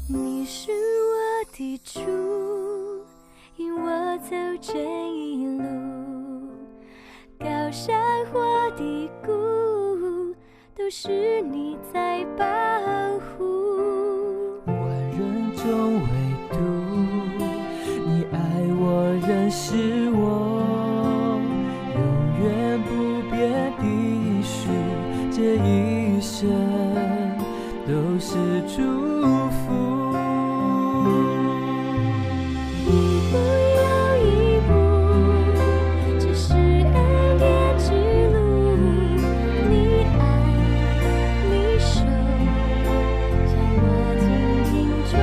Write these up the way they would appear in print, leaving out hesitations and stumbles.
你是我的主，引我走这一路，高山或低谷，都是你在保护。万人中唯独你爱我，认识我，永远不变的许，这一生都是祝福。一步又一步，这是恩典之路，你爱你手将我紧紧抓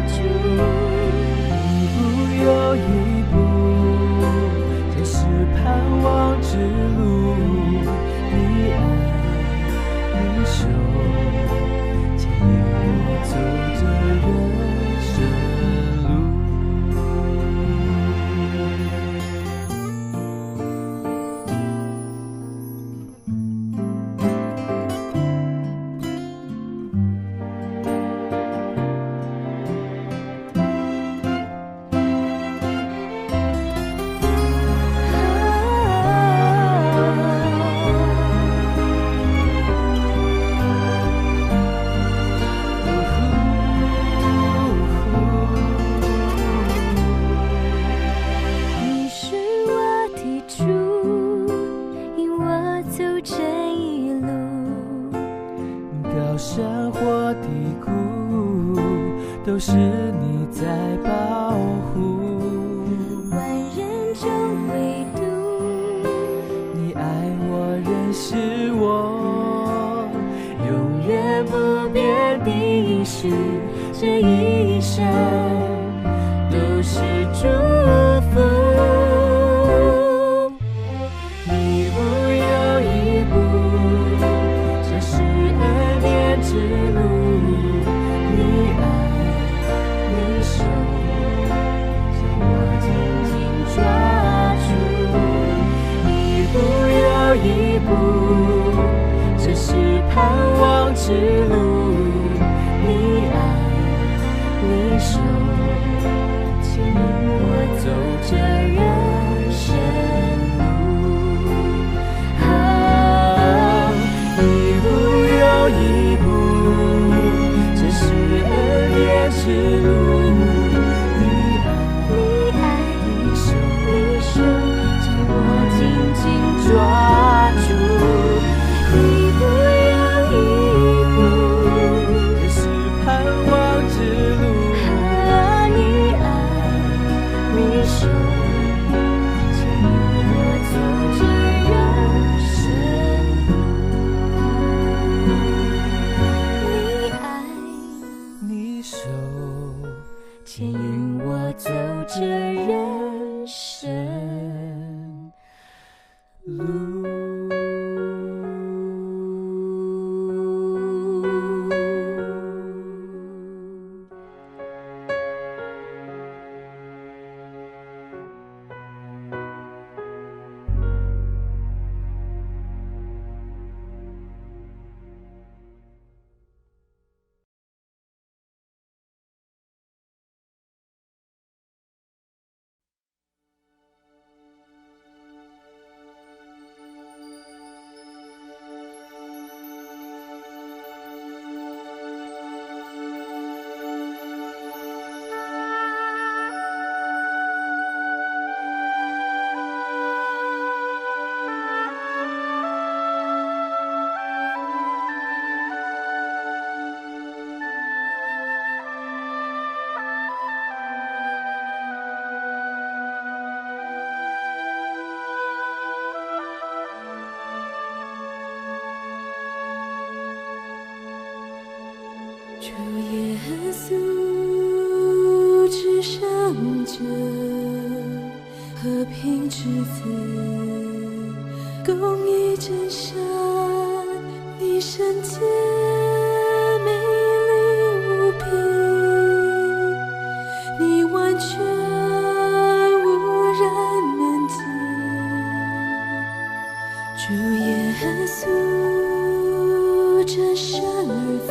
住。一步又一步，这是盼望之路，你爱你手牵引我走这人生路。你是我的主，引我走这一路，高山或低谷，都是你在保护。万人中唯独你爱我，认识我，永远不变的许，这一生都是祝福。一步又一步，这是恩典之路，你爱你手将我紧紧抓住。一步又一步，这是盼望之路，你爱你手牵引我走这人生路。一步又一步，这是恩典之路，你爱你手将我紧紧抓住。一步又一步，这是盼望之路，你爱你手牵引我走这人生路。你爱你手牵引我走这人生路。主耶稣，至上者，和平之子，公义真善，你圣洁美丽无比，你完全无人能及。主耶稣真善而死，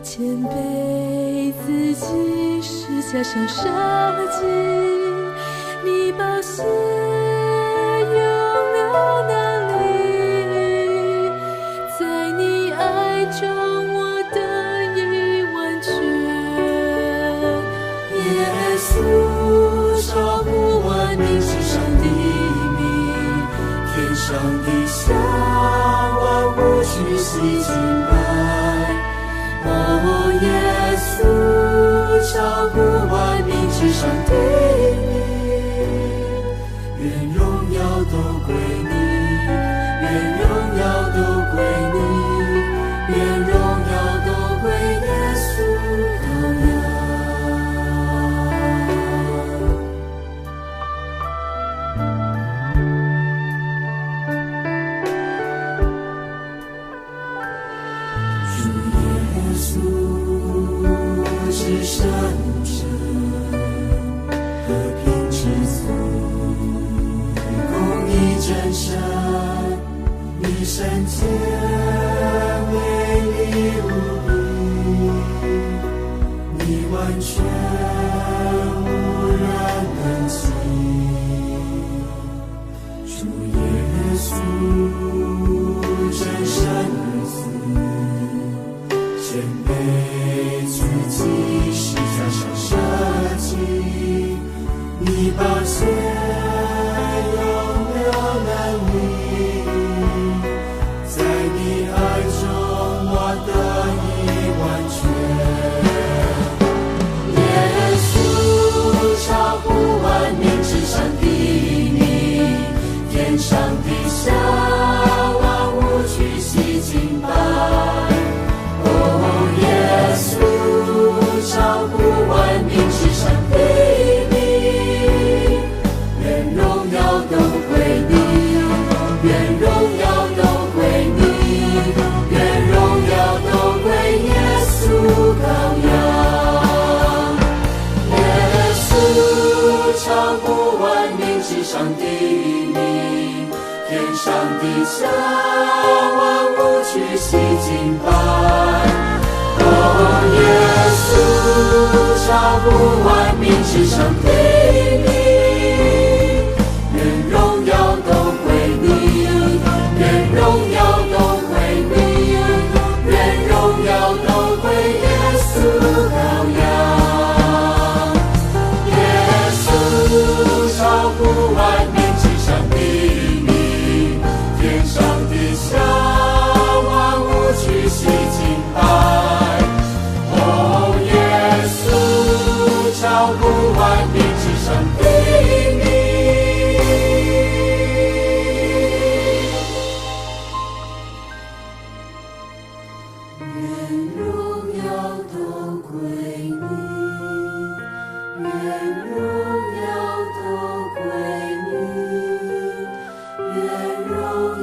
谦卑自己，十架上舍己，你宝血永流难离，在你爱中我得以完全。耶稣超乎万民之上的名，天上地下万物屈膝敬拜。哦，耶稣超乎万民之上的名，愿荣耀都归你，愿荣耀都归你，愿荣耀都归耶稣羔羊。主耶稣至圣者，和平之子，公义真善，你圣洁美丽无比，你完全无人能及。主耶稣真善而死，谦卑自己，十架上舍己，你宝血永流难离，在你爱中我得以完全。耶稣超乎万民之上的名，天上地下万物屈膝敬拜。哦，耶稣超乎万民之上的名，愿荣耀都归你，愿荣耀都归你，愿荣耀都归耶稣羔羊。耶稣超乎万民之上的名，天上地下万物屈膝敬拜。哦，耶稣超乎万民之上的名，愿荣耀都归你，愿荣耀都归你，愿荣耀都归耶稣羔羊。耶稣超乎万民之上的名，天上地下万物屈膝敬拜。哦，耶稣超乎万民之上的名，愿荣耀都归你，愿荣耀都归你，愿荣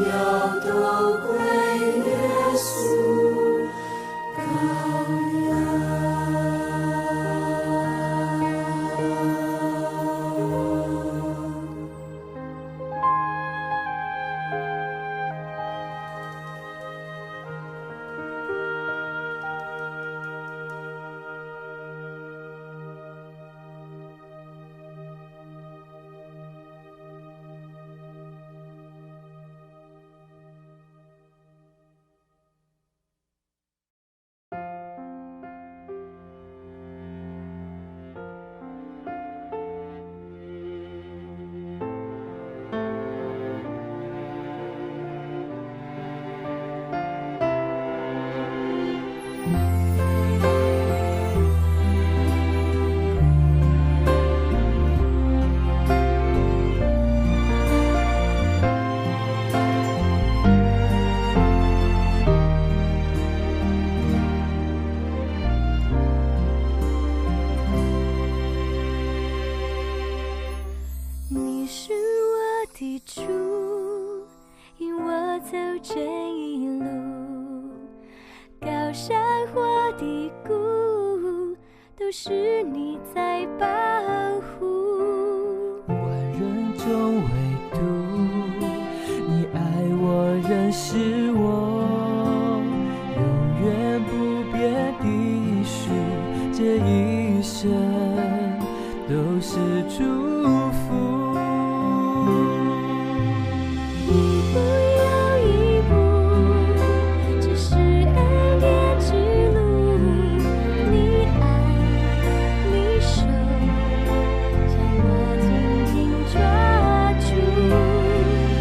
耀都归耶稣羔羊。你是我的主。走这一路，高山或低谷，都是你在保护。万人中唯独你爱我，认识我，永远不变的许，这一生都是祝福。一步又一步，这是恩典之路，你爱你手，将我紧紧抓住。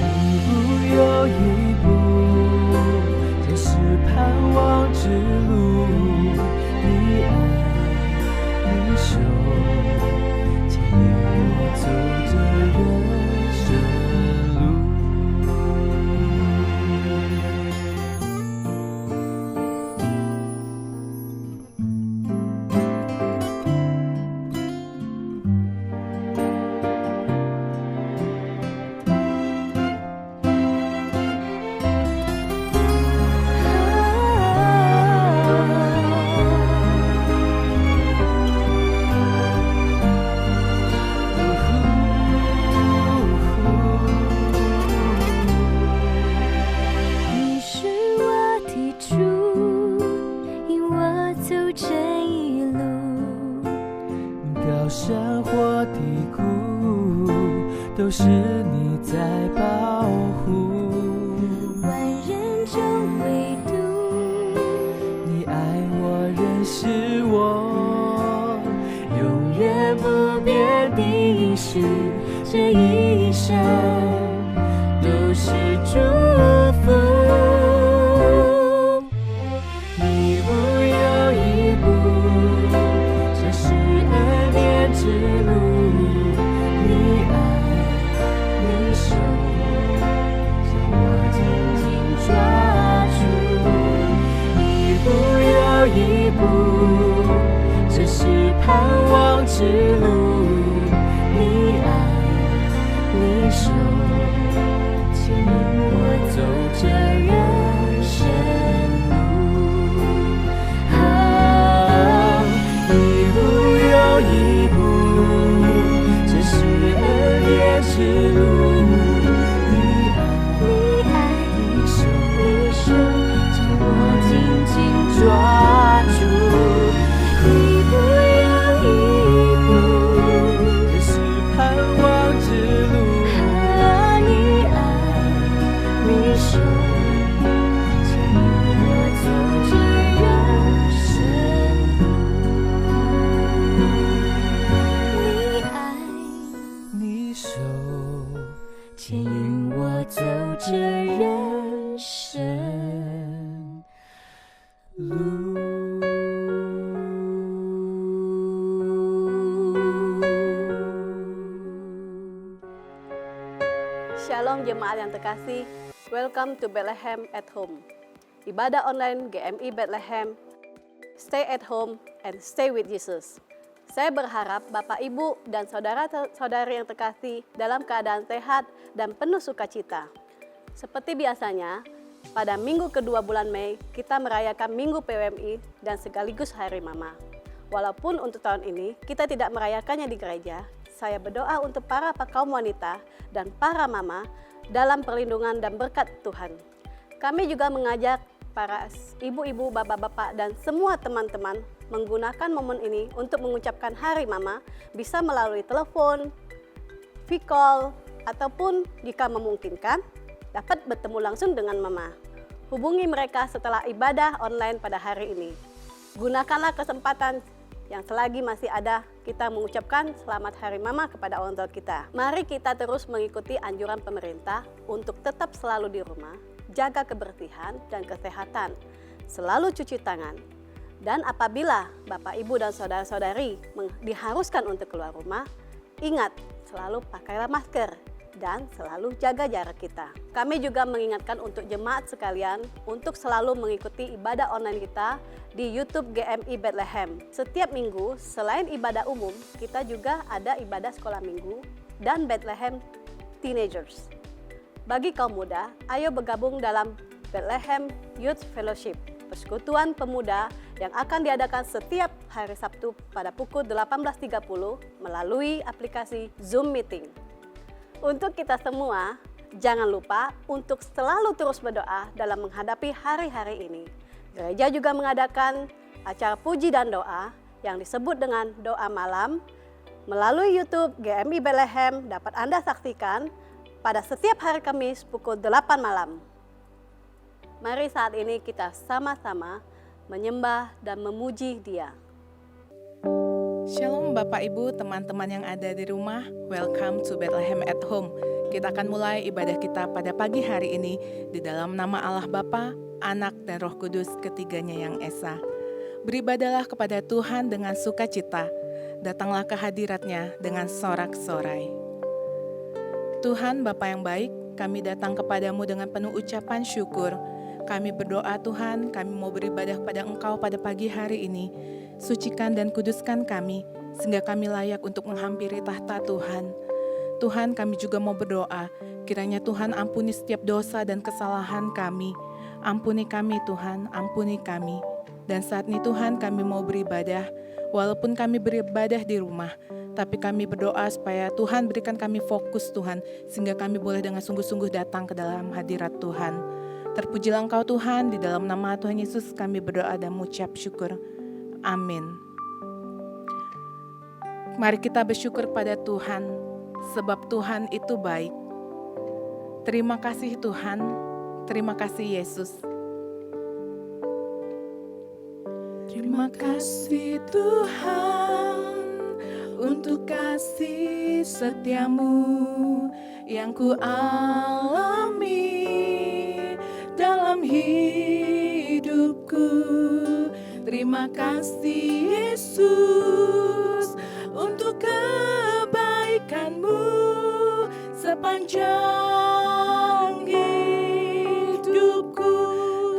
一步又一步，这是盼望之路，你爱你手，牵引我走这人生路。你是我的主，引我走这一路，高山或低谷，都是你在保护。万人中唯独你爱我，认识我，永远不变的许，这一生都是祝福。一步又一步，这是恩典之路，你爱你手，将我紧紧抓住。一步又一步，这是盼望之路，你爱你手，牵引我走这人生路。啊，一步又一步，这是恩典之路，你爱你手，将我紧紧抓住。一步又一步，这是盼望之路，你爱你手，牵引我走这人生路。你爱你手，牵引我走这人生路。Shalom jemaat yang terkasih, welcome to Bethlehem at Home. Ibadah online GMI Bethlehem, stay at home and stay with Jesus. Saya berharap Bapak Ibu dan saudara-saudari yang terkasih dalam keadaan sehat dan penuh sukacita. Seperti biasanya, pada minggu kedua bulan Mei, kita merayakan Minggu PWMI dan sekaligus Hari Mama. Walaupun untuk tahun ini kita tidak merayakannya di gereja, saya berdoa untuk para kaum wanita dan para mama dalam perlindungan dan berkat Tuhan. Kami juga mengajak para ibu-ibu, bapak-bapak, dan semua teman-teman menggunakan momen ini untuk mengucapkan Hari Mama, bisa melalui telepon, video call, ataupun jika memungkinkan, dapat bertemu langsung dengan Mama. Hubungi mereka setelah ibadah online pada hari ini. Gunakanlah kesempatan yang selagi masih ada, kita mengucapkan selamat Hari Mama kepada orang tua kita. Mari kita terus mengikuti anjuran pemerintah untuk tetap selalu di rumah, jaga kebersihan dan kesehatan, selalu cuci tangan. Dan apabila Bapak, Ibu, dan saudara-saudari diharuskan untuk keluar rumah, ingat selalu pakailah masker dan selalu jaga jarak kita. Kami juga mengingatkan untuk jemaat sekalian untuk selalu mengikuti ibadah online kita di YouTube GMI Bethlehem. Setiap minggu, selain ibadah umum, kita juga ada ibadah sekolah minggu dan Bethlehem Teenagers. Bagi kaum muda, ayo bergabung dalam Bethlehem Youth Fellowship, persekutuan pemuda yang akan diadakan setiap hari Sabtu pada pukul 18.30 melalui aplikasi Zoom Meeting. Untuk kita semua, jangan lupa untuk selalu terus berdoa dalam menghadapi hari-hari ini. Gereja juga mengadakan acara puji dan doa yang disebut dengan doa malam melalui YouTube GMI Bethlehem dapat Anda saksikan pada setiap hari Kamis pukul 8 malam. Mari saat ini kita sama-sama menyembah dan memuji Dia. Shalom Bapak Ibu, teman-teman yang ada di rumah, welcome to Bethlehem at Home. Kita akan mulai ibadah kita pada pagi hari ini di dalam nama Allah Bapa, Anak dan Roh Kudus, ketiganya yang esa. Beribadalah kepada Tuhan dengan sukacita, datanglah ke hadirat-Nya dengan sorak-sorai. Tuhan Bapa yang baik, kami datang kepadamu dengan penuh ucapan syukur. Kami berdoa Tuhan, kami mau beribadah kepada Engkau pada pagi hari ini. Sucikan dan kuduskan kami, sehingga kami layak untuk menghampiri tahta Tuhan. Tuhan, kami juga mau berdoa, kiranya Tuhan ampuni setiap dosa dan kesalahan kami. Ampuni kami Tuhan, ampuni kami. Dan saat ini Tuhan kami mau beribadah, walaupun kami beribadah di rumah, tapi kami berdoa supaya Tuhan berikan kami fokus Tuhan, sehingga kami boleh dengan sungguh-sungguh datang ke dalam hadirat Tuhan. Terpujilah Engkau Tuhan, di dalam nama Tuhan Yesus kami berdoa dan mengucap syukur. Amin. Mari kita bersyukur pada Tuhan, sebab Tuhan itu baik. Terima kasih Tuhan, terima kasih Yesus. Terima kasih Tuhan untuk kasih setiamu yang ku alami dalam hidupku. Terima kasih Yesus untuk kebaikanmu sepanjang hidupku.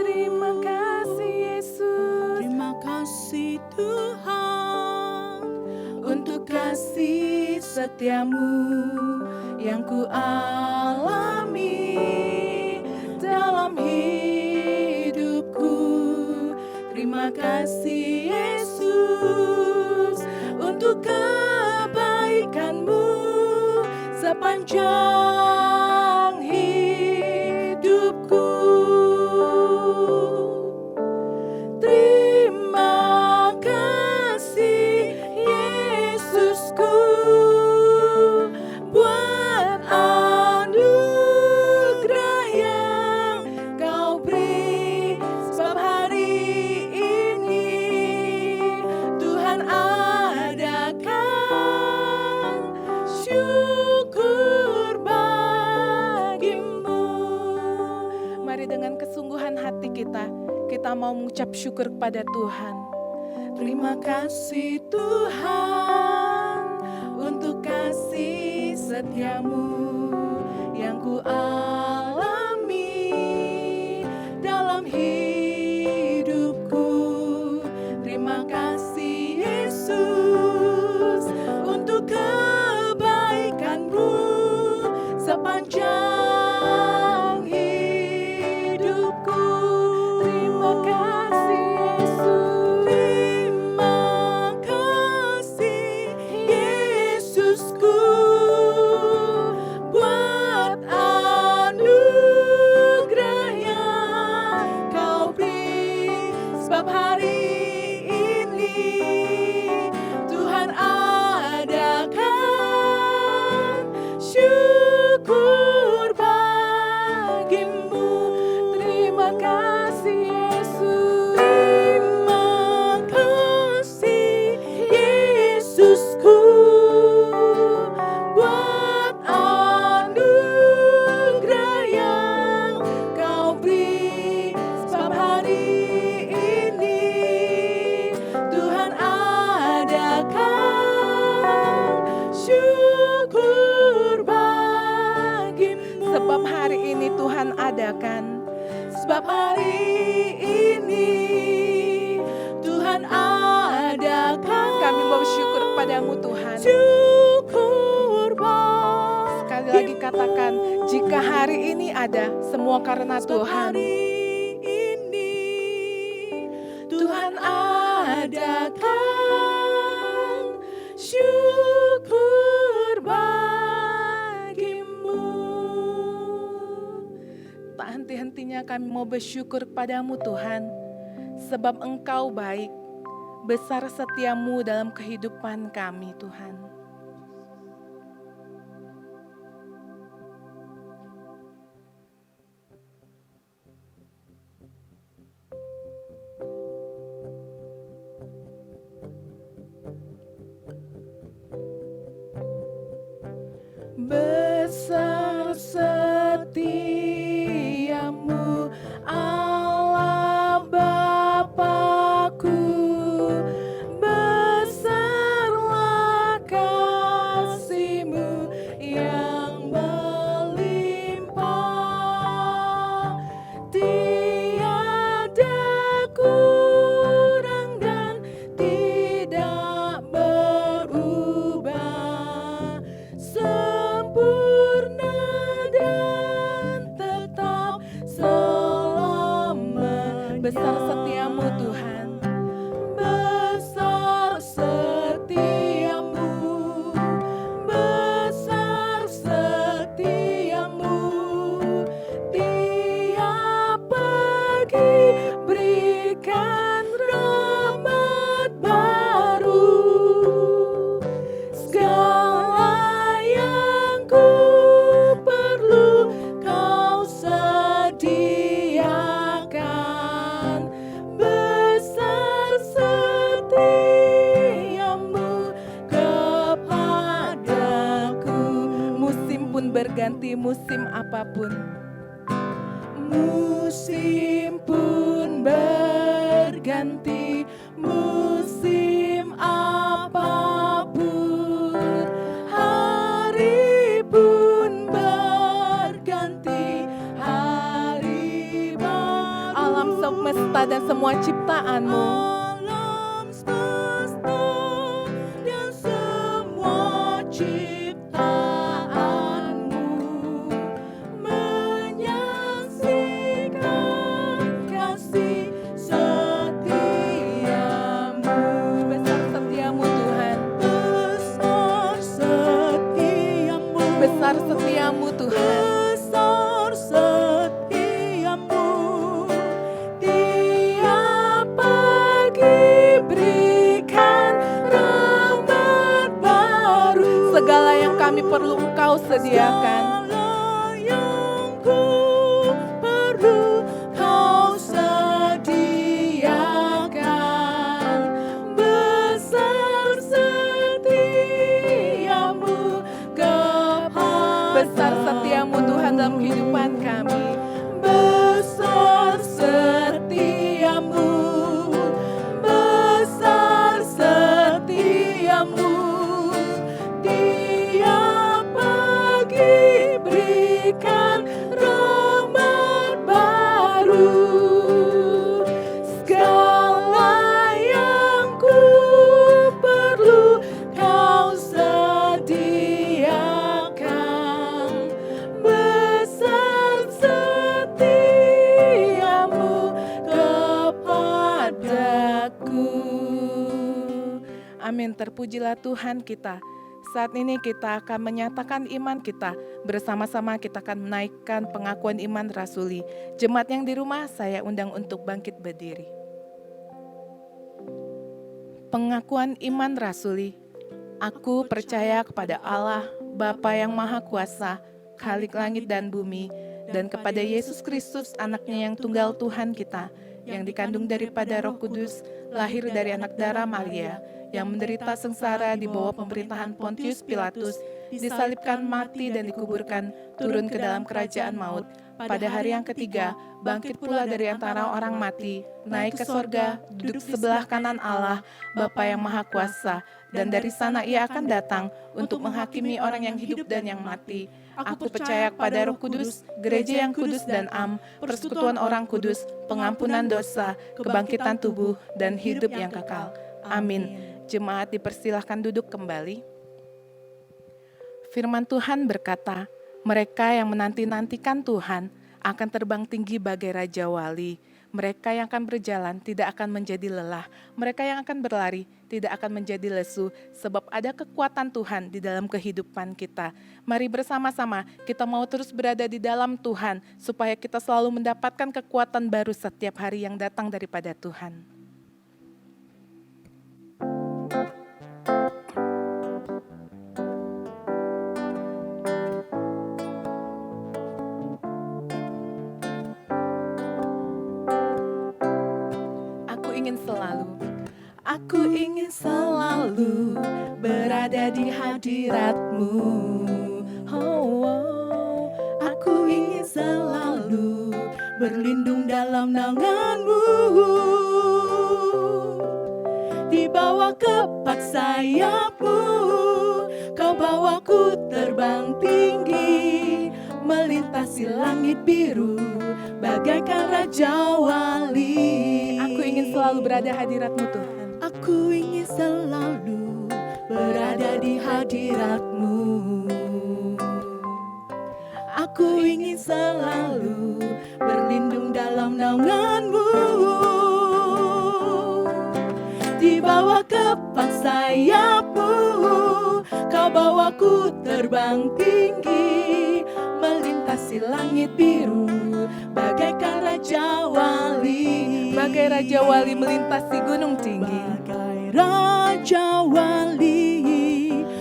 Terima kasih Yesus, terima kasih Tuhan untuk kasih setiamu yang ku alami dalam hidupku. Terima kasih Yesus untuk kebaikanmu sepanjang hidupku. Terima kasih Yesusku buat anugerah yang Kau beri, sebab hari ini Tuhan adakan syukur bagimu. Mari dengan kesungguhan hati kita mau mengucap syukur kepada Tuhan. Terima kasih Tuhan untuk kasih setiamu yang ku alami dalam hidupku. Terima kasih Yesus untuk kebaikanmu sepanjang hidupku. Terima kasih Yesus, terima kasih Yesusku buat anugerah yang Kau beri, sebab hari ini Tuhan adakan syukur bagimu. Terima kasih Yesus, terima kasih Yesusku buat anugerah yang Kau beri, sebab hari ini Tuhan adakan syukur bagimu. Sebab hari ini Tuhan adakan, sebab hari ini Tuhan adakan. Kami mau bersyukur kepadamu Tuhan. Syukur bagimu. Sekali lagi kata menyatakan jika hari ini ada semua karena Tuhan. Tuhan adakan syukur bagimu. Tak henti-hentinya kami mau bersyukur padamu Tuhan, sebab Engkau baik, besar setiamu dalam kehidupan kami Tuhan. Besar setiamu Allah Bapa-Ku, besarlah kasih-Mu yang melimpah, tiada kurang dan tidak berubah, sempurna dan tetap selama. Besar setiamu Tuhan, besar setiamu, besar setiamu, tiap pagi berikan rahmat baru, segala yang ku perlu Kau sediakan, besar setiamu kepadaku. Musim pun berganti, musim apapun, musim pun berganti, musim apapun, hari pun berganti, hari baru. Alam semesta dan semua ciptaanmu, alam semesta dan semua ciptaanmu menyaksikan kasih setiamu. Besar setiamu Tuhan, besar setiamu, besar setiamu Tuhan, besar setiamu, tiap pagi berikan rahmat baru, segala yang kami perlu Engkau sediakan, segala yang ku perlu Kau sediakan, besar setiamu kepada. Besar setiamu Tuhan dalam kehidupan kami, besar setiamu, besar setiamu, tiap pagi berikan rahmat baru, segala yang ku perlu Kau sediakan, besar setiamu kepadaku. Amin. Terpujilah Tuhan kita. Saat ini kita akan menyatakan iman kita. Bersama-sama kita akan menaikkan pengakuan iman rasuli. Jemaat yang di rumah, saya undang untuk bangkit berdiri. Pengakuan iman rasuli. Aku percaya kepada Allah, Bapa yang Maha Kuasa, Khalik langit dan bumi, dan kepada Yesus Kristus, anaknya yang tunggal Tuhan kita, yang dikandung daripada Roh Kudus, lahir dari anak darah Maria, yang menderita sengsara di bawah pemerintahan Pontius Pilatus, disalibkan, mati dan dikuburkan, turun ke dalam kerajaan maut. Pada hari yang ketiga, bangkit pula dari antara orang mati, naik ke sorga, duduk sebelah kanan Allah, Bapa yang Maha Kuasa, dan dari sana Ia akan datang untuk menghakimi orang yang hidup dan yang mati. Aku percaya kepada Roh Kudus, gereja yang kudus dan am, persekutuan orang kudus, pengampunan dosa, kebangkitan tubuh, dan hidup yang kekal. Amin. Jemaat dipersilahkan duduk kembali. Firman Tuhan berkata, Mereka yang menanti-nantikan Tuhan akan terbang tinggi bagai Raja Wali. Mereka yang akan berjalan tidak akan menjadi lelah. Mereka yang akan berlari tidak akan menjadi lesu, sebab ada kekuatan Tuhan di dalam kehidupan kita. Mari bersama-sama kita mau terus berada di dalam Tuhan, supaya kita selalu mendapatkan kekuatan baru setiap hari yang datang daripada Tuhan. Aku ingin selalu berada di hadirat-Mu. Aku ingin selalu berlindung dalam naungan-Mu. Di bawah kepak sayap-Mu, Kau bawaku terbang tinggi, melintasi langit biru bagaikan Raja Wali. Aku ingin selalu berada hadirat-Mu, Tuhan. Aku ingin selalu berada di hadirat-Mu. Aku ingin selalu berlindung dalam naungan-Mu. Di bawah kepak sayap-Mu, Kau bawaku terbang tinggi, melintasi langit biru bagaikan Raja Wali. Bagai Raja Wali melintasi gunung tinggi. Bagai Raja Wali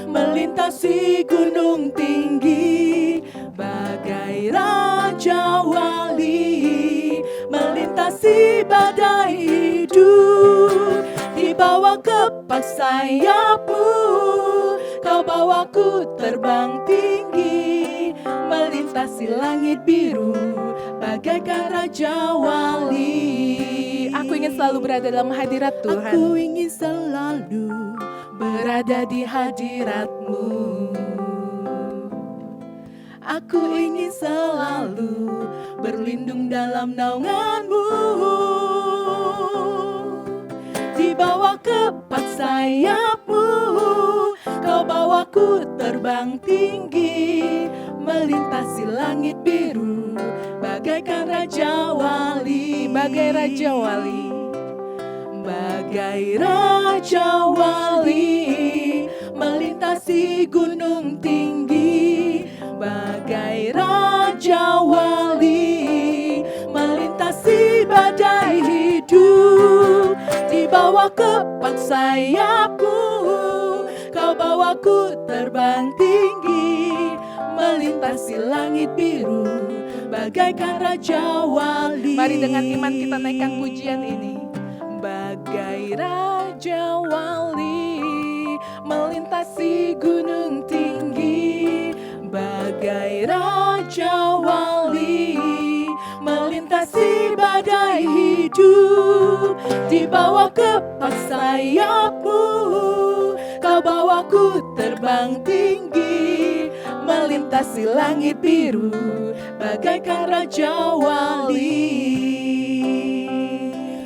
melintasi gunung tinggi. Bagai Raja Wali melintasi badai hidup. Di bawah kepak sayap-Mu, Kau bawaku terbang tinggi, melintasi langit biru bagaikan Raja Wali. Aku ingin selalu berada dalam hadirat Tuhan. Aku ingin selalu berada di hadirat-Mu. Aku ingin selalu berlindung dalam naungan-Mu. Di bawah kepak sayap-Mu, Kau bawaku terbang tinggi, melintasi langit biru bagaikan Raja Wali. Bagai Raja Wali. Bagai Raja Wali melintasi gunung tinggi. Bagai Raja Wali melintasi badai hidup. Di bawah kepak sayap-Mu, Kau bawaku terbang tinggi, melintasi langit biru bagaikan Raja Wali. Mari dengan iman kita naikkan pujian ini. Bagai Raja Wali melintasi gunung tinggi. Bagai Raja Wali melintasi badai hidup. Di bawah kepak sayap-Mu, Kau bawaku terbang tinggi, melintasi langit biru bagaikan Raja Wali.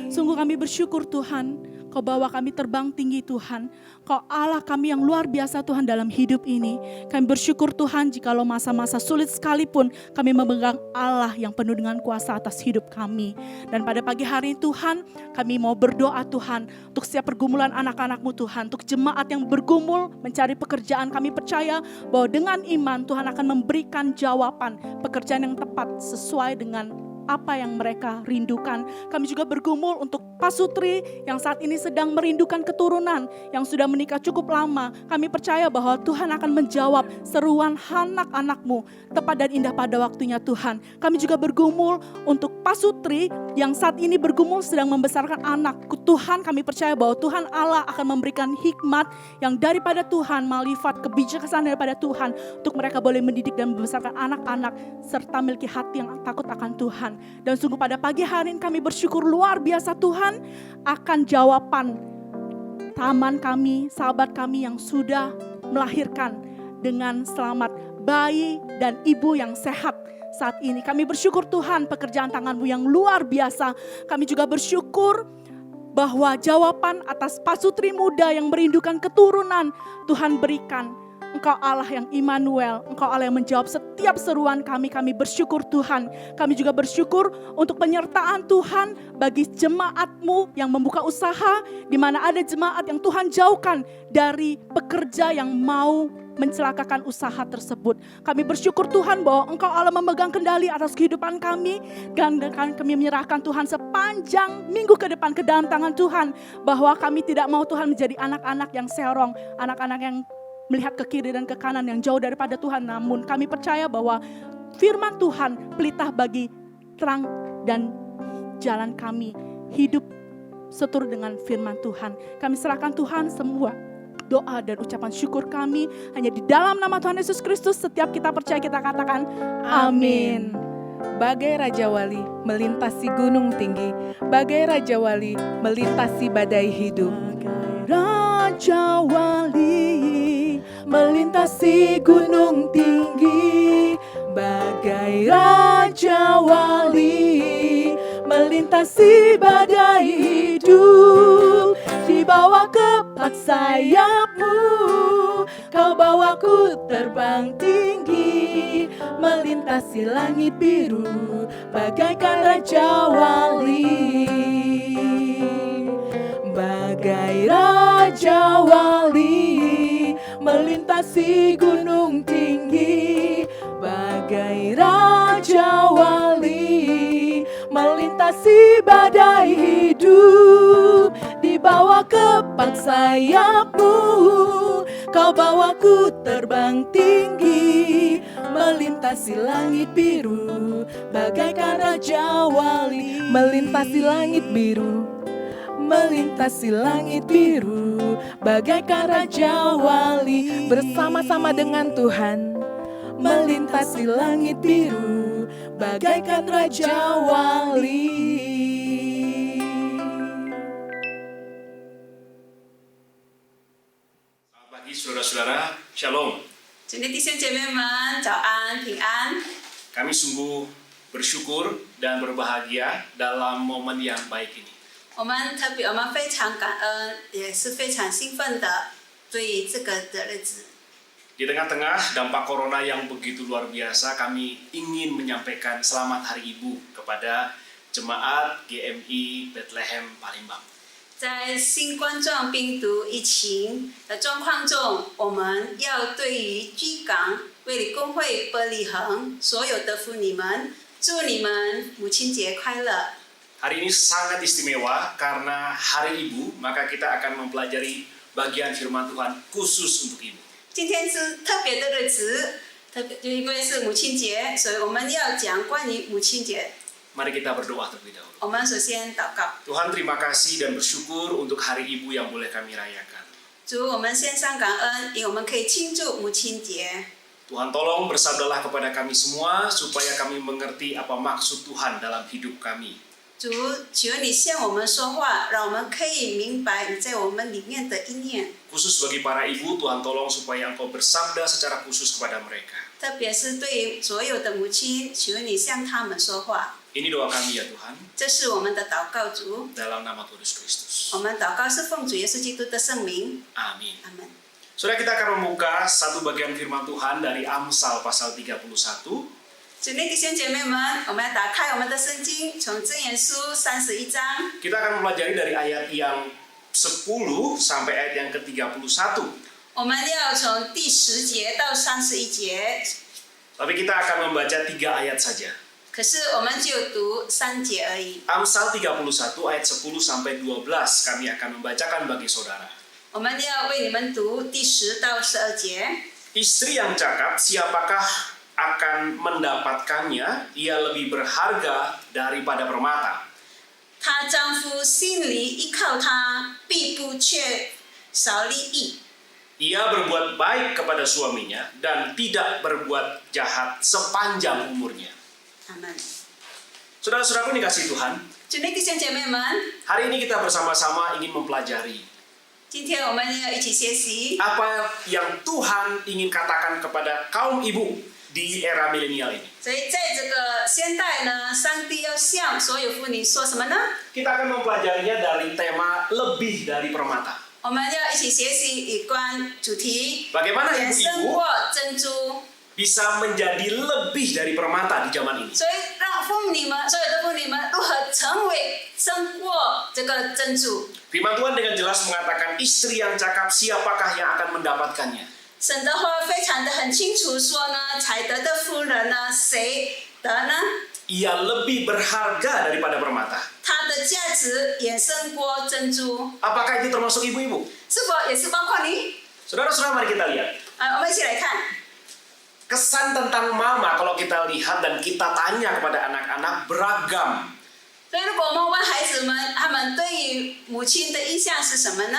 Sungguh kami bersyukur Tuhan, Kau bawa kami terbang tinggi Tuhan. Kau Allah kami yang luar biasa Tuhan dalam hidup ini. Kami bersyukur Tuhan jikalau masa-masa sulit sekalipun kami memegang Allah yang penuh dengan kuasa atas hidup kami. Dan pada pagi hari ini Tuhan, kami mau berdoa Tuhan untuk setiap pergumulan anak-anak-Mu Tuhan. Untuk jemaat yang bergumul mencari pekerjaan, kami percaya bahwa dengan iman Tuhan akan memberikan jawaban pekerjaan yang tepat sesuai dengan apa yang mereka rindukan. Kami juga bergumul untuk Pasutri yang saat ini sedang merindukan keturunan, yang sudah menikah cukup lama. Kami percaya bahwa Tuhan akan menjawab seruan anak-anak-Mu tepat dan indah pada waktunya Tuhan. Kami juga bergumul untuk Pasutri yang saat ini bergumul sedang membesarkan anak. Tuhan, kami percaya bahwa Tuhan Allah akan memberikan hikmat yang daripada Tuhan, malifat kebijaksanaan daripada Tuhan untuk mereka boleh mendidik dan membesarkan anak-anak serta memiliki hati yang takut akan Tuhan. Dan sungguh pada pagi hari ini kami bersyukur luar biasa Tuhan akan jawaban taman kami, sahabat kami yang sudah melahirkan dengan selamat, bayi dan ibu yang sehat saat ini. Kami bersyukur Tuhan pekerjaan tangan-Mu yang luar biasa. Kami juga bersyukur bahwa jawaban atas pasutri muda yang merindukan keturunan Tuhan berikan Engkau Allah yang Immanuel, Engkau Allah yang menjawab setiap seruan kami. Kami bersyukur Tuhan. Kami juga bersyukur untuk penyertaan Tuhan bagi jemaat-Mu yang membuka usaha, di mana ada jemaat yang Tuhan jauhkan dari pekerja yang mau mencelakakan usaha tersebut. Kami bersyukur Tuhan bahwa Engkau Allah memegang kendali atas kehidupan kami, dan kami menyerahkan Tuhan sepanjang minggu ke depan ke dalam tangan Tuhan, bahwa kami tidak mau Tuhan menjadi anak-anak yang serong, anak-anak yang melihat ke kiri dan ke kanan yang jauh daripada Tuhan. Namun kami percaya bahwa firman Tuhan pelita bagi terang dan jalan kami hidup seturut dengan firman Tuhan. Kami serahkan Tuhan semua doa dan ucapan syukur kami hanya di dalam nama Tuhan Yesus Kristus. Setiap kita percaya kita katakan amin. Bagai Raja Wali melintasi gunung tinggi, bagai Raja Wali melintasi badai hidup. Raja Wali melintasi gunung tinggi, bagai Raja Wali melintasi badai hidup. Di bawah kepak sayap-Mu, Kau bawaku terbang tinggi, melintasi langit biru, bagaikan Raja Wali. Bagai Raja Wali melintasi gunung tinggi, bagai Raja Wali melintasi badai hidup. Di bawah kepak sayap-Mu, Kau bawaku terbang tinggi, melintasi langit biru, bagaikan Raja Wali. Melintasi langit biru, melintasi langit biru, bagaikan Raja Wali. bersama-sama dengan Tuhan. Melintasi langit biru, bagaikan Raja Wali. Selamat pagi saudara-saudara, Shalom. 主内弟兄姐妹们，早安，平安。 Kami sungguh bersyukur dan berbahagia dalam momen yang baik ini. 我们非常感恩，也是非常兴奋的，对这个的日子。 Di tengah-tengah dampak corona yang begitu luar biasa, kami ingin menyampaikan selamat Hari Ibu kepada jemaat GMI Bethlehem Palembang. 在新冠状病毒疫情的状况中，我们要对于居港卫理公会伯利恒所有的妇女们，祝你们母亲节快乐。 Hari ini sangat istimewa karena Hari Ibu, maka kita akan mempelajari bagian firman Tuhan khusus untuk ibu. 今天是特别的日子，因为是母亲节，所以我们要讲关于母亲节。 Mari kita berdoa terlebih dahulu. 我们首先祷告。 Tuhan, terima kasih dan bersyukur untuk Hari Ibu yang boleh kami rayakan. 主，我们献上感恩，因为我们可以庆祝母亲节。 Tuhan, tolong bersabdalah kepada kami semua supaya kami mengerti apa maksud Tuhan dalam hidup kami. 主，求你向我们说话，让我们可以明白你在我们里面的意念。 Khusus bagi para ibu, Tuhan tolong supaya Engkau bersabda secara khusus kepada mereka. 特别是对于所有的母亲，求你向他们说话。 Ini doa kami ya Tuhan, 这是我们的祷告，主。 dalam nama Tuhan Yesus Kristus. 我们祷告是奉主耶稣基督的圣名， Amin. 阿门。 Saudara, kita akan membuka satu bagian firman Tuhan dari Amsal pasal 31. 主内弟兄姐妹们，我们要打开我们的圣经，从箴言书31章， Kita akan mempelajari dari ayat yang 10 sampai ayat yang ke-31. 我们要从第10节到31节， Tapi kita akan membaca 3 ayat saja. 可是我们就读3节而已。 Amsal 31 ayat 10 sampai 12 kami akan membacakan bagi saudara. 我们要为你们读第10到12节。 Istri yang cakap, siapakah akan mendapatkannya? Ia lebih berharga daripada permata. 她丈夫心里依靠她，必不缺少利益。 Ia berbuat baik kepada suaminya dan tidak berbuat jahat sepanjang umurnya. 阿门。 Saudara-saudaraku dikasihi Tuhan, 主内弟兄姐妹们， hari ini kita bersama-sama ingin mempelajari 今天我们要一起学习， apa yang Tuhan ingin katakan kepada kaum ibu di era milenial ini. 所以在这个现代呢，上帝要向所有妇女说什么呢？ Kita akan mempelajarinya dari tema lebih dari permata. 我们要一起学习有关主题 Bagaimana 衍生 ibu-ibu 过珍珠， bisa menjadi lebih dari permata di zaman ini? 所以让妇女们，所有的妇女们如何成为胜过这个珍珠。 Firman Tuhan dengan jelas mengatakan istri yang cakap siapakah yang akan mendapatkannya? 神的话非常的很清楚说呢，才德的妇人呢，谁得呢？ Ia lebih berharga daripada permata. 它的价值衍生过珍珠， Apakah itu termasuk ibu-ibu? 是否也是包括你？ Saudara-saudara, mari kita lihat. 我们一起来看。 Kesan tentang mama kalau kita lihat dan kita tanya kepada anak-anak beragam. 所以，如果我们问孩子们，他们对于母亲的印象是什么呢？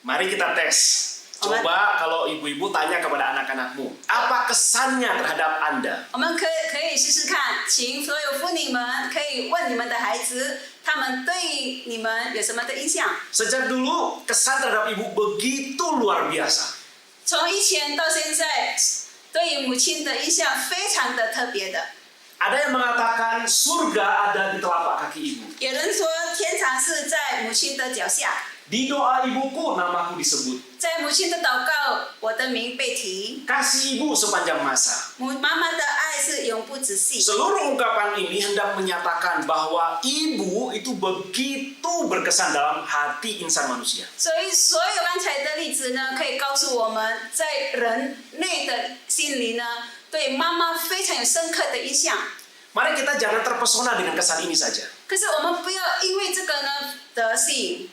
Mari kita tes. Coba kalau ibu-ibu tanya kepada anak-anakmu, apa kesannya terhadap Anda? 我们可以试试看，请所有妇女们可以问你们的孩子，他们对你们有什么的印象？ Sejak dulu kesan terhadap ibu begitu luar biasa. 从以前到现在，对于母亲的印象非常的特别的。 Ada yang mengatakan surga ada di telapak kaki ibu. 有人说天堂是在母亲的脚下， Di doa ibuku namaku disebut. 在母亲的祷告，我的名被提。 Kasih ibu sepanjang masa. 妈妈的爱是永不止息。 Seluruh ungkapan ini hendak menyatakan bahwa ibu itu begitu berkesan dalam hati insan manusia. 所以，所有刚才的例子呢，可以告诉我们在人类的心里呢，对妈妈非常有深刻的印象。 Mari kita jangan terpesona dengan kesan ini saja. 可是我们不要因为这个呢得吸引，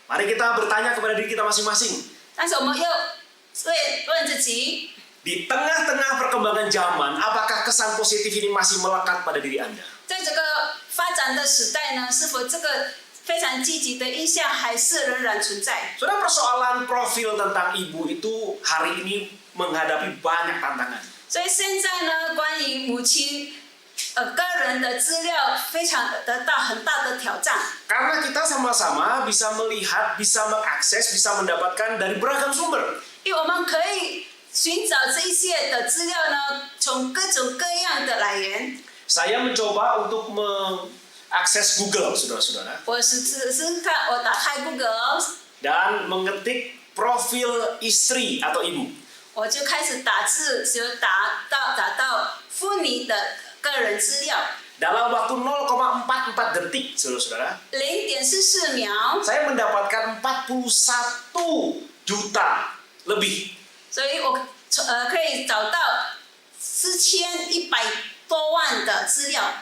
Mari kita bertanya kepada diri kita masing-masing. 但是我们要问自己， Di tengah-tengah perkembangan zaman, apakah kesan positif ini masih melekat pada diri Anda? 在这个发展的时代呢，是否这个非常积极的印象还是仍然存在？ Saudara, persoalan profil tentang ibu itu hari ini menghadapi banyak tantangan. 所以现在呢，关于母亲个人的资料非常得到很大的挑战。 Karena kita sama-sama bisa melihat, bisa mengakses, bisa mendapatkan dari beragam sumber. 因为我们可以寻找这一些的资料呢，从各种各样的来源。 Saya mencoba untuk mengakses Google, saudara-saudara, 我试看，我打开 Google， dan mengetik profil istri atau ibu. 我就开始打字，就打到妇女的个人资料， Dalam waktu 0,44 detik, saudara-saudara, 0.44秒， saya mendapatkan 41 juta lebih. 所以我可以找到4100多万的资料。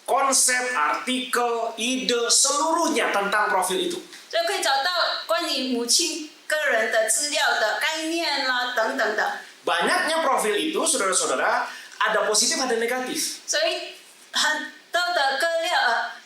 Konsep, artikel, ide, seluruhnya tentang profil itu. 就可以找到关于母亲个人的资料的概念啦，等等的。 Banyaknya profil itu, saudara-saudara, ada positif, ada negatif. 所以很多的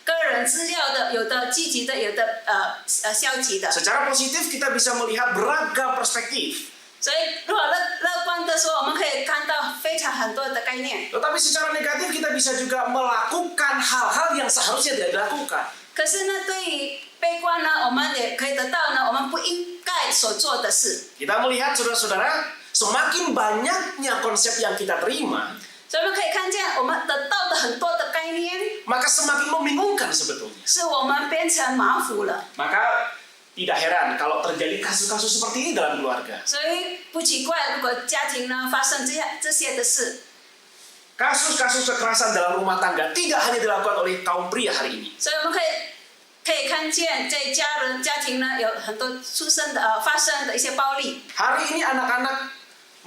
个人资料的，有的积极的，有的消极的。 Secara positif kita bisa melihat beragam perspektif. 所以如果乐观的说，我们可以看到非常很多的概念。 Tetapi secara negatif kita bisa juga melakukan hal-hal yang seharusnya tidak dilakukan. 可是呢，对于悲观呢，我们也可以得到呢，我们不应该所做的事。 Kita melihat, saudara-saudara, semakin banyaknya konsep yang kita terima, 所以我们可以看见，我们得到的很多的概念， maka semakin membingungkan sebetulnya. 是我们变成马虎了。 Maka tidak heran kalau terjadi kasus-kasus seperti ini dalam keluarga. 所以不奇怪，如果家庭呢发生这些的事。 Kasus-kasus kekerasan dalam rumah tangga tidak hanya dilakukan oleh kaum pria hari ini. 所以我们可以看见，在家庭呢有很多发生的一些暴力。 Hari ini anak-anak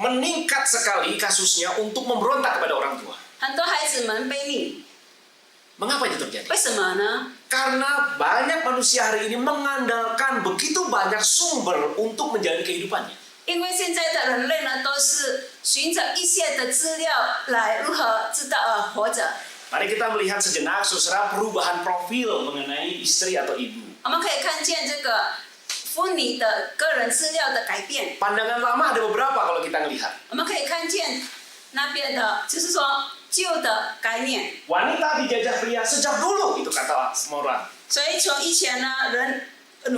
meningkat sekali kasusnya untuk memberontak kepada orang tua. 很多孩子们被逆， Mengapa itu terjadi? 为什么呢？ Karena banyak manusia hari ini mengandalkan begitu banyak sumber untuk menjalani kehidupannya. 因为现在的人类呢，都是寻找一些的资料来如何知道活着。 Mari kita melihat sejenak, saudara, perubahan profil mengenai istri atau ibu. 我们可以看见这个妇女的个人资料的改变。 Pandangan lama ada beberapa kalau kita melihat. 我们可以看见那边的，就是说旧的概念。 Wanita dijajah pria sejak dulu, itu kata orang. 所以从以前呢，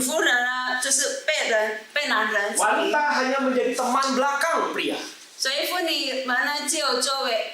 妇人啊，就是被男人。 Wanita hanya menjadi teman belakang pria. 所以妇女们呢，就作为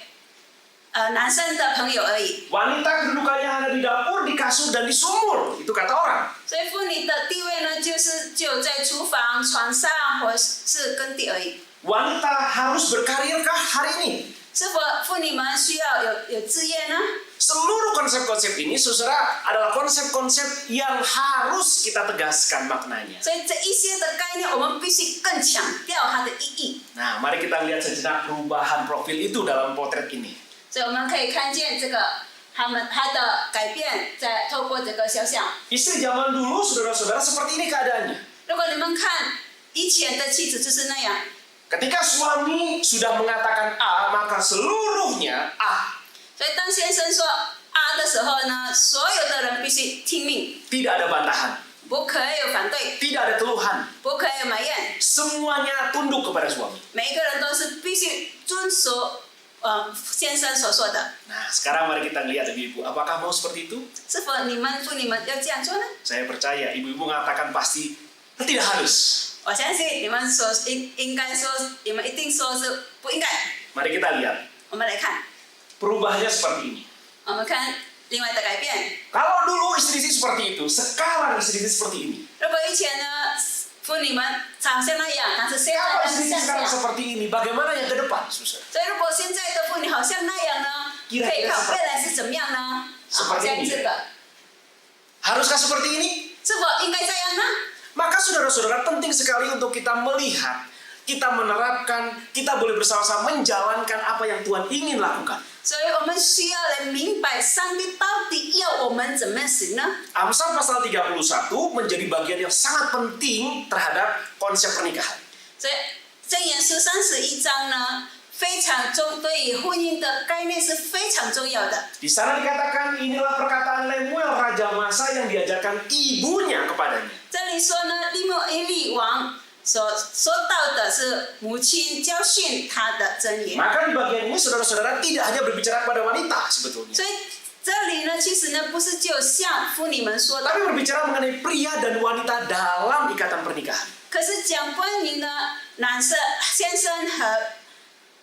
男生的朋友而已。 Wanita kedudukannya hanya di dapur, di kasur, dan di sumur. Itu kata orang. 所以妇女的地位呢，就是只有在厨房、床上或是耕地而已。 Wanita harus berkarier kah hari ini? 是否妇女们需要有置业呢？ Seluruh konsep-konsep ini, saudara, adalah konsep-konsep yang harus kita tegaskan maknanya. 所以这一些的概念，我们必须更强调它的意义。 Nah, mari kita lihat sejenak perubahan profil itu dalam potret ini. 所以我们可以看见这个它的改变，在透过这个肖像。 Istri zaman dulu, saudara-saudara, seperti ini keadaannya. 如果你们看以前的妻子就是那样， Ketika suami sudah mengatakan A, maka seluruhnya A. 所以当先生说啊的时候呢，所有的人必须听命， Tidak ada bantahan, 不可以有反对， tidak ada keluhan. 不可以有埋怨， Semuanya tunduk kepada suami. 每一个人都是必须遵守先生所说的。 Nah, sekarang mari kita lihat ibu-ibu, apakah mau seperti itu? 是否你们妇女们要这样做呢？ Saya percaya ibu-ibu mengatakan pasti tidak harus. 我相信你们应该说，你们一定说是不应该。 Mari kita lihat. 我们来看， Perubahannya seperti ini. 我们看另外的改变。 Kalau dulu istri-istri seperti itu, sekarang istri-istri seperti ini. 如果以前呢，妇女们好像那样，但是现在 Kalau 呢是 istri-istri 像这 sekarang 样。 seperti ini, bagaimana yang ke depan, susah? 所以如果现在的妇女好像那样呢，可以看未来是怎么样呢？好像这个， Haruskah seperti ini? 是否应该这样呢？ Maka saudara-saudara penting sekali untuk kita melihat, kita menerapkan, kita boleh bersama-sama menjalankan apa yang Tuhan ingin lakukan. 所以我们需要来明白上帝到底要我们怎么行呢？ Amsal pasal 31 menjadi bagian yang sangat penting terhadap konsep pernikahan. 所以箴言书31章呢，非常对于婚姻的概念是非常重要的。 Di sana dikatakan inilah perkataan Lemuel Raja Masa yang diajarkan ibunya kepadanya. 这里说呢，利莫伊利王所说到的是母亲教训他的箴言。 Maka di bagian ini saudara-saudara tidak hanya berbicara kepada wanita sebetulnya, 所以这里呢，其实呢不是只有向妇女们说的， tapi berbicara mengenai pria dan wanita dalam ikatan pernikahan. 可是讲关于呢先生和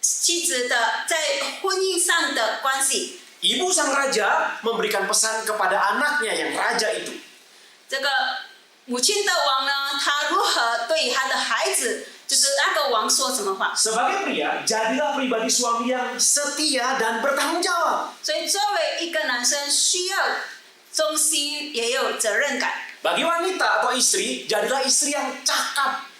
妻子的在婚姻上的关系。 Ibu sang raja memberikan pesan kepada anaknya yang raja itu. 这个母亲的王呢，她如何对她的孩子，就是那个王说什么话？ Sebagai pria, jadilah pribadi suami yang setia dan bertanggung jawab. 所以作为一个男生，需要忠心，也有责任感。 Bagi wanita atau istri, jadilah istri yang cakap.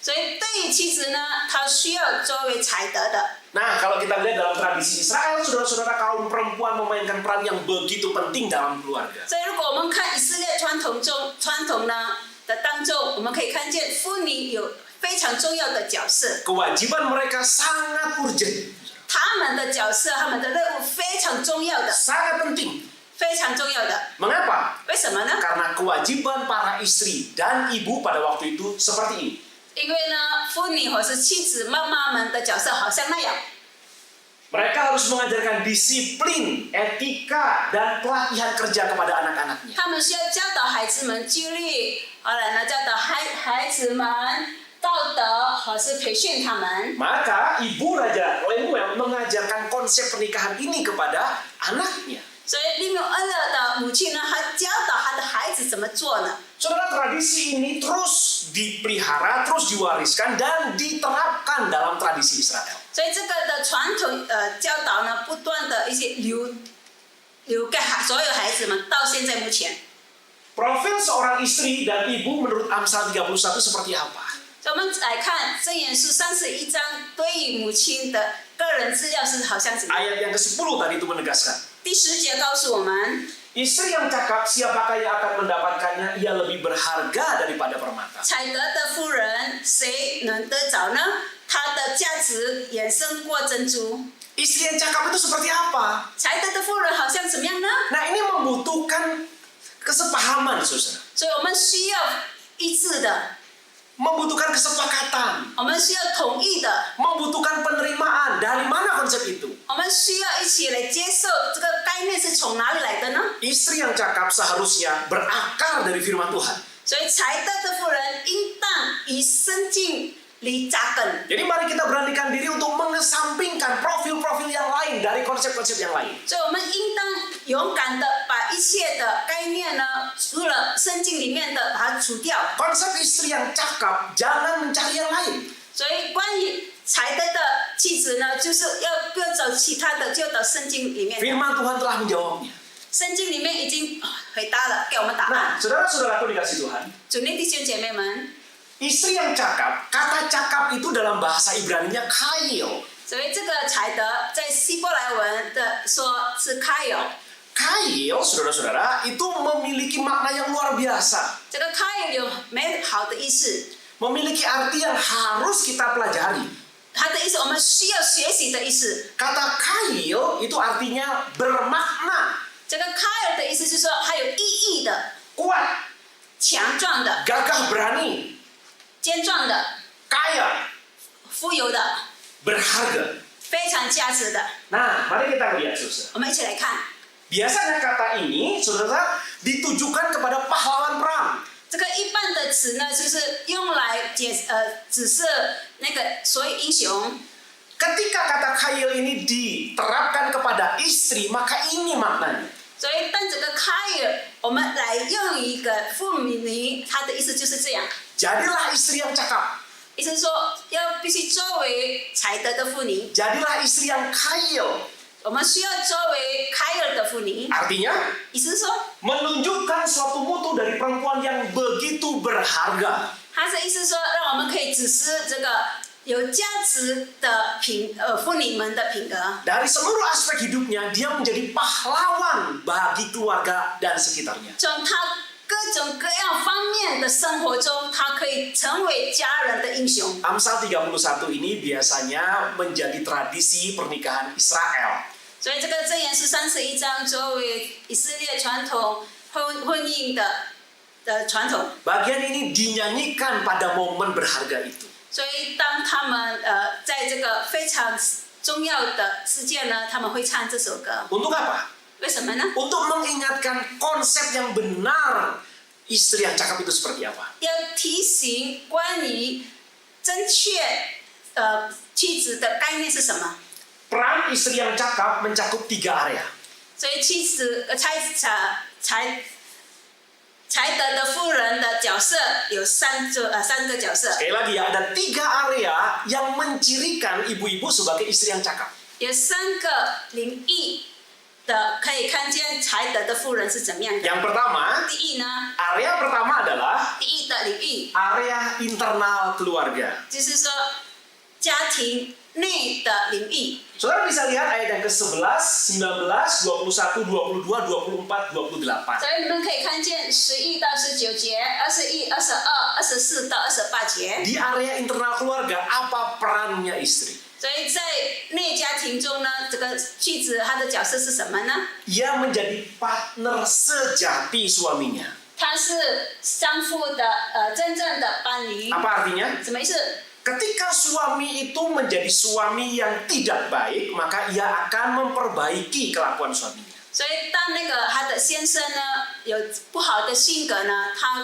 所以对于妻子呢，她需要作为才德的。 Nah, kalau kita lihat dalam tradisi Israel, saudara-saudara, kaum perempuan memainkan peran yang begitu penting dalam keluarga. 所以如果我们看以色列传统呢的当中，我们可以看见妇女有非常重要的角色， Kewajiban mereka sangat urgent, 她们的角色、她们的任务非常重要的， sangat penting. 非常重要的。 Mengapa? 为什么呢？ Karena kewajiban para istri dan ibu pada waktu itu seperti ini. 因为呢，妇女或是妻子、妈妈们的角色好像那样。 Mereka harus mengajarkan disiplin, etika, dan pelatihan kerja kepada anak-anaknya. 他们需要教导孩子们纪律，后来呢，教导孩子们道德，或是培训他们。 Maka ibu Raja Lemuel mengajarkan konsep pernikahan ini kepada anaknya. 所以利缪厄勒的母亲呢，她教导她的孩子怎么做呢？ Saudara, tradisi ini terus dipelihara, terus diwariskan, dan diterapkan dalam tradisi Israel. 所以这个的传统教导呢，不断的一些留给所有孩子们，到现在目前。 Profil seorang istri dan ibu menurut Amsal 31 seperti apa? 所以我们来看箴言书31章对于母亲的个人资料是好像怎么样？ Ayat yang ke-10 tadi itu menegaskan. 第10节告诉我们， Istri yang cakap, siapakah yang akan mendapatkannya? Ia lebih berharga daripada permata. 采德的妇人谁能得着呢？她的价值远胜过珍珠。 Istri yang cakap itu seperti apa? 才德的妇人好像怎么样呢？ Nah, ini membutuhkan kesepahaman, saudara. 所以我们需要一致的， Membutuhkan kesepakatan. 我们需要统一的， Membutuhkan penerimaan. Dari mana konsep itu? 我们需要一起来接受这个概念是从哪里来的呢？ Istri yang cakap seharusnya berakar dari firman Tuhan. 所以才德的妇人应当以生进里扎根。 Jadi mari kita beranikan diri untuk mengesampingkan profil-profil yang lain dari konsep-konsep yang lain. 所以我们应当勇敢的把一一切的概念呢，除了圣经里面的把它除掉。 Konsep istri yang cakap, jangan mencari yang lain. 所以关于才德的妻子呢，就是不要找其他的，就找圣经里面的。 Firman Tuhan telah menjawabnya. 圣经里面已经回答了，给我们答案。 Nah, saudara-saudaraku dikasih Tuhan, 主内弟兄姐妹们， istri yang cakap, kata cakap itu dalam bahasa Ibrani-nya kail. 所以这个才德在希伯来文的说是开有， Kail, saudara-saudara, itu memiliki makna yang luar biasa. 这个开有美好的意思， Memiliki arti yang harus kita pelajari. 它的意思我们需要学习的意思。 Kata kail itu artinya bermakna, 这个开有的意思就是说它有意义的、 kuat, 强壮的、 gagah berani, 坚壮的、 kaya, 富有的、 berharga. 非常价值的。 Nah, mari kita lihat, saudara. 我们一起来看。 Biasanya kata ini, saudara, ditujukan kepada pahlawan perang. 这个一般的词呢，就是用来指示那个所有英雄。 Ketika kata kail ini diterapkan kepada istri, maka ini maknanya. 所以，当这个开尔，我们来用一个妇女，它的意思就是这样， Jadilah istri yang cakap. 意思说必须作为才德的妇女， Jadilah istri yang kail. 我们需要作为开尔的妇女， Artinya, 意思是说， menunjukkan suatu mutu dari perempuan yang begitu berharga. 它是意思说，让我们可以指示这个有价值的妇女们的品格。 Dari seluruh aspek hidupnya, dia menjadi pahlawan bagi keluarga dan sekitarnya. 从她各种各样方面的生活中，她可以成为家人的英雄。 Amsal 31 ini biasanya menjadi tradisi pernikahan Israel. 所以这个箴言是31章作为以色列传统婚姻的传统。 Bagian ini dinyanyikan pada momen berharga itu. 所以当他们在这个非常重要的事件呢，他们会唱这首歌。 Untuk apa? 为什么呢？ Untuk mengingatkan konsep yang benar istri yang cakap itu seperti apa. 要提醒关于正确妻子的概念是什么？ Peran istri yang cakap mencakup 3 area. 所以妻子才德的妇人的角色有三个角色， Sekali lagi ya, ada 3 area yang mencirikan ibu-ibu sebagai istri yang cakap. 有3个领域的可以看见才德的妇人是怎么样的。 Yang pertama, 第一呢， area pertama adalah 第一的领域 area internal keluarga. 就是说家庭内的领域。 Saudara bisa lihat ayat yang ke-11, 19, 21, 22, 24, 28. 所以你们可以看见11到19节、21、22、24到28节。 Di area internal keluarga, apa perannya istri? 所以在内家庭中呢，这个妻子她的角色是什么呢？ Ia menjadi partner sejati suaminya. 她是丈夫的真正的伴侣。 Apa artinya? 什么意思？ Ketika suami itu menjadi suami yang tidak baik, maka ia akan memperbaiki kelakuan suaminya. 所以当那个他的先生呢有不好的性格呢，他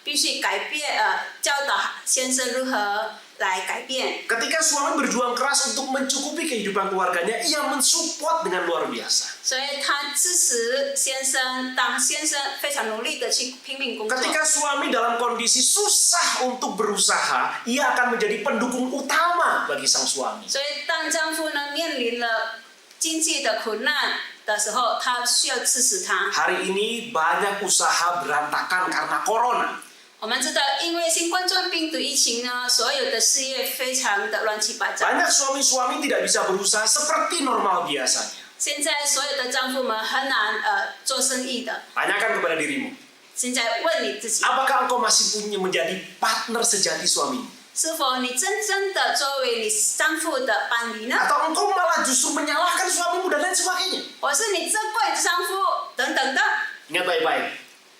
必须改变教导先生如何来改变。 Ketika suami berjuang keras untuk mencukupi kehidupan keluarganya, ia mensupport dengan luar biasa. 所以他支持先生，当先生非常努力的去拼命工作。 Ketika suami dalam kondisi susah untuk berusaha, ia akan menjadi pendukung utama bagi sang suami. 所以当丈夫呢面临了经济的苦难的时候，他需要支持他。 Hari ini banyak usaha berantakan karena corona. 我们知道，因为新冠状病毒疫情呢，所有的事业非常的乱七八糟。 Banyak suami-suami tidak bisa berusaha seperti normal biasanya. 现在所有的丈夫们很难做生意的。 Tanyakan kepada dirimu, 现在问你自己， apakah engkau masih punya menjadi partner sejati suamimu? 是否你真正的作为你丈夫的伴侣呢？ Atau engkau malah justru menyalahkan suamimu dan lain sebagainya? 或是你责怪丈夫等等的？ Ingat baik-baik,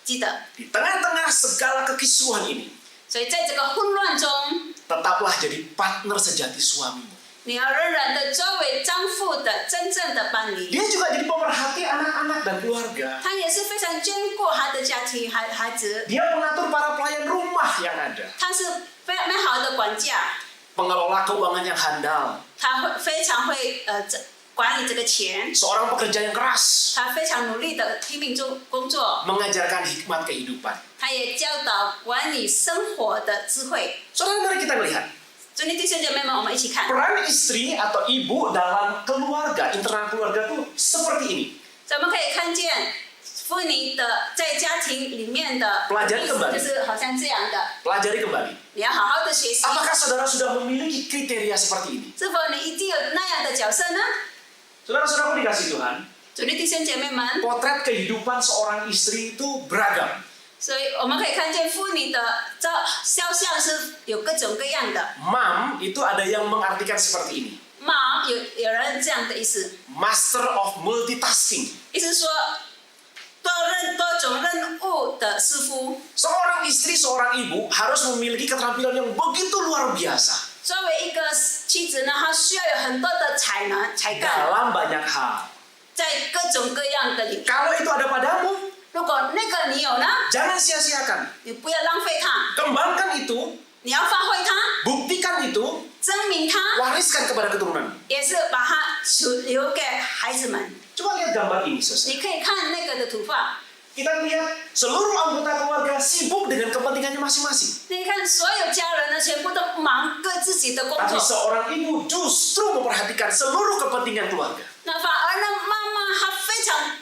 记得， di tengah-tengah segala kekisruhan ini, 所以在这个混乱中， tetaplah jadi partner sejati suamimu. 你要仍然的作为丈夫的真正的伴侣。 Dia juga jadi pemerhati anak-anak dan keluarga. 他也是非常眷顾他的家庭孩子， Dia mengatur para pelayan rumah yang ada. 他是非常好的管家， Pengelola keuangan yang handal. 他非常会管理这个钱， Seorang pekerja yang keras. 他非常常努力的拼命工作， mengajarkan hikmat kehidupan. 他也教导管理生活的智慧。 Saudara, mari kita melihat 祝你弟兄姐妹们，我们一起看。 peran istri atau ibu dalam keluarga, internal keluarga itu seperti ini. 咱们可以看见妇女的在家庭里面的 Pelajari kembali. 就是好像这样的， Pelajari kembali. 你要好好的学习。 Apakah saudara sudah memiliki kriteria seperti ini? 是否你一定有那样的角色呢？ Saudara-saudaraku dikasih Tuhan, 祝你弟兄姐妹们， potret kehidupan seorang istri itu beragam. 所以我们可以看见妇女的肖像是有各种各样的。 Mom itu ada yang mengartikan seperti ini. 妈有人这样的意思， Master of multitasking. 意思说多种任务的师傅。 Seorang istri, seorang ibu harus memiliki keterampilan yang begitu luar biasa 作为一个妻子呢，她需要有很多的才干， dalam banyak hal. 在各种各样的领域。 Kalau itu ada padamu, 如果那个你有呢， jangan sia-siakan. 你不要浪费它， Kembangkan itu, 你要发挥它， buktikan itu, 证明它， wariskan kepada keturunan. 也是把它留给孩子们。 Coba lihat gambar ini, saudara. 你可以看那个的图画， Kita lihat seluruh anggota keluarga sibuk dengan kepentingannya masing-masing. 你看所有家人呢，全部都忙各自己的工 Tapi 作， seorang ibu justru memperhatikan seluruh kepentingan keluarga. 那反而呢，妈妈她非常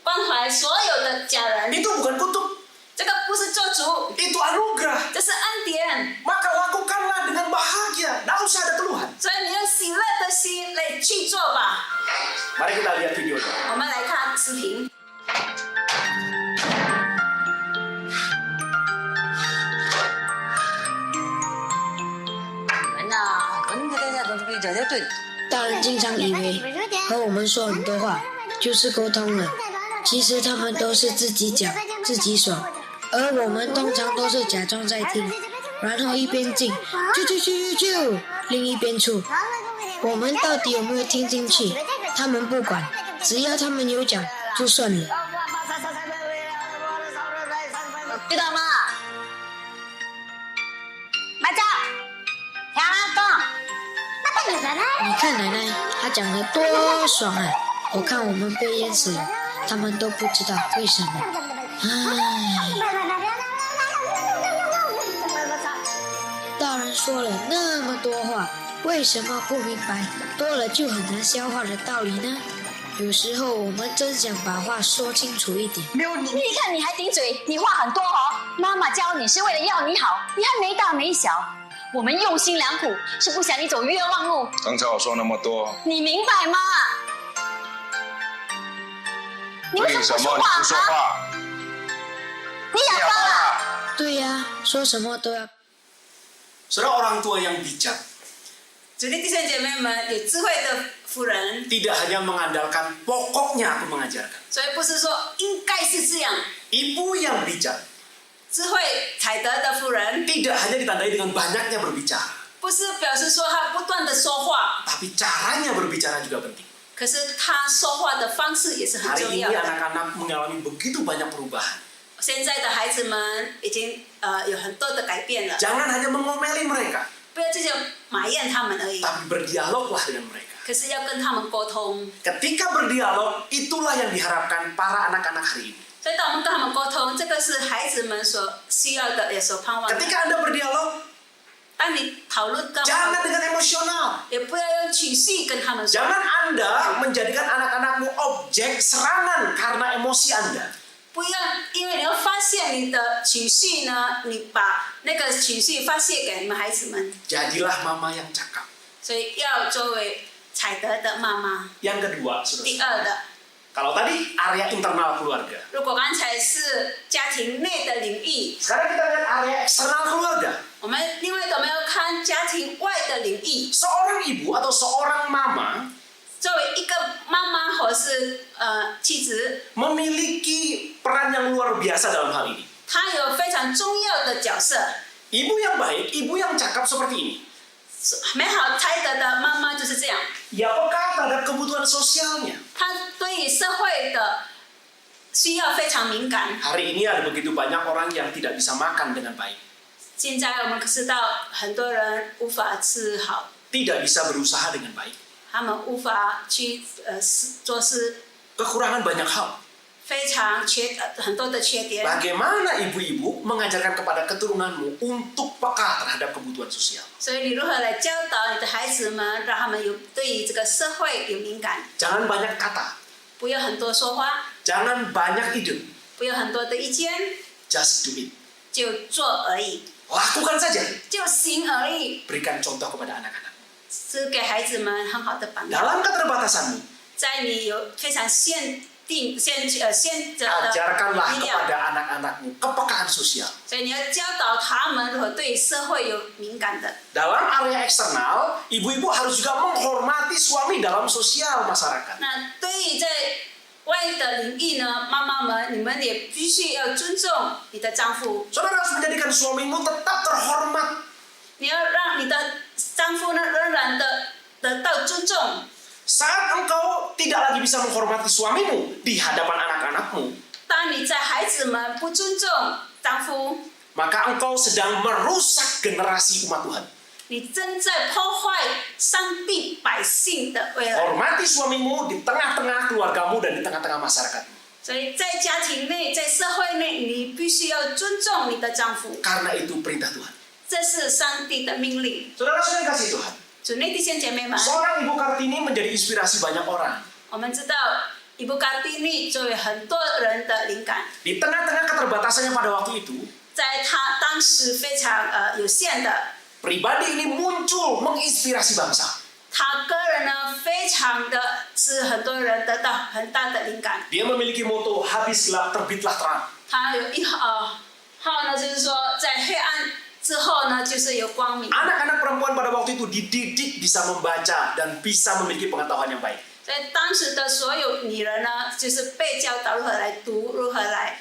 关怀所有的家人， Itu bukan kutuk, 这个不是做主， itu anugerah. 这是恩典。 Maka lakukanlah dengan bahagia, tidak usah ada keluhan. 所以你用喜乐的心来去做吧。 Mari kita lihat videonya. 我们来看视频。 大人经常以为和我们说很多话就是沟通了，其实他们都是自己讲自己爽，而我们通常都是假装在听，然后一边进就，另一边出。我们到底有没有听进去？他们不管，只要他们有讲就算了。知道吗？马甲，听我讲。你看奶奶，她讲得多爽啊！我看我们被淹死了，他们都不知道为什么。唉，大人说了那么多话，为什么不明白多了就很难消化的道理呢？有时候我们真想把话说清楚一点。你看你还顶嘴，你话很多哦。妈妈教你是为了要你好，你还没大没小。我们用心良苦，是不想你走冤枉路。刚才我说那么多，你明白吗？你为什么不说话不说话？你哑巴啊！对呀，说什么都要。 Saudara, orang tua yang bijak 主的弟兄姐妹们，有智慧的夫人， tidak hanya mengandalkan pokoknya aku mengajarkan. 所以不是说应该是这样。 Ibu yang bijak 智慧才德的夫人， tidak hanya ditandai dengan banyaknya berbicara, 不是表示说她不断的说话， tapi caranya berbicara juga penting. 可是她说话的方式也是很 Hari 重 ini 要的。 anak-anak mengalami begitu banyak perubahan. 现在的孩子们已经有很多的改变了， Jangan hanya mengomeli mereka, 不要只是埋怨他们而已， tapi berdialoglah dengan mereka. 可是要跟他们沟通。 Ketika berdialog, itulah yang diharapkan para anak-anak hari ini. 所以当我们跟他们沟通，这个是孩子们所需要的，也所盼望的。 Ketika Anda berdialog, 当你讨论跟， jangan dengan emosional. 也不要用情绪跟他们说。 Jangan Anda menjadikan anak-anakmu objek serangan karena emosi Anda. 不要，因为你要发泄你的情绪呢，你把那个情绪发泄给你们孩子们。 Jadilah mama yang cakap. 所以要作为采德的妈妈。 Yang kedua, 第 saudara. 二的， Kalau tadi area internal keluarga. 如果刚才是家庭内的领域， Sekarang kita lihat area eksternal keluarga. 我们另外我们要看家庭外的领域。 Seorang ibu atau seorang mama 作为一个妈妈或是妻子， memiliki peran yang luar biasa dalam hal ini. 她有非常重要的角色。 Ibu yang baik, ibu yang cakap seperti ini. 美好才德的妈妈就是这样， Ia peka terhadap kebutuhan sosialnya. 她对于社会的需要非常敏感。 Hari ini ada begitu banyak orang yang tidak bisa makan dengan baik. 现在我们知道很多人无法吃好， Tidak bisa berusaha dengan baik. 他们无法去做事。kekurangan banyak hal. 非常很多的缺点。 Bagaimana ibu-ibu mengajarkan kepada keturunanmu untuk peka terhadap kebutuhan sosial? 所以你如何来教导你的孩子们，让他们对于这个社会有敏感？ Jangan banyak kata, 不要很多说话， jangan banyak ide, 不要很多的意见， just do it. 就做而已， Lakukan saja. 就行而已， Berikan contoh kepada anak-anak. 是给孩子们很好的榜样。 Dalam keterbatasanmu, 在你有非常限制的 ajarkanlah 力量， kepada anak-anakmu kepekaan sosial. 所以你要教导他们如何对社会有敏感的。 Dalam area eksternal, ibu-ibu harus juga menghormati suami dalam sosial masyarakat. 那对于在外的领域呢，妈妈们，你们也必须要尊重你的丈夫， Saudara harus menjadikan suamimu tetap terhormat. 你要让你的丈夫呢仍然的得到尊重。 Saat engkau tidak lagi bisa menghormati suamimu di hadapan anak-anakmu, 当你在孩子们不尊重丈夫， maka engkau sedang merusak generasi umat Tuhan. 你正在破坏上帝百姓的未来。 Hormati suamimu di tengah-tengah keluargamu dan di tengah-tengah masyarakatmu. 所以在家庭内，在社会内，你必须要尊重你的丈夫， Karena itu perintah Tuhan. 这是上帝的命令。 Saudara-saudara yang kasih Tuhan, 主内弟兄姐妹们， seorang Ibu Kartini menjadi inspirasi banyak orang. 我们知道伊布卡蒂尼作为很多人的灵感， Di tengah-tengah keterbatasannya pada waktu itu, 在他当时非常有限的， pribadi ini muncul menginspirasi bangsa. 他个人呢非常的是很多人得到很大的灵感。 Dia memiliki moto habis gelap terbitlah terang. 他有一号呢，就是说在黑暗之后呢，就是有光明。 Anak-anak perempuan pada waktu itu dididik bisa membaca dan bisa memiliki pengetahuan yang baik. 在当时的所有女人呢，就是被教导如何来读，如何来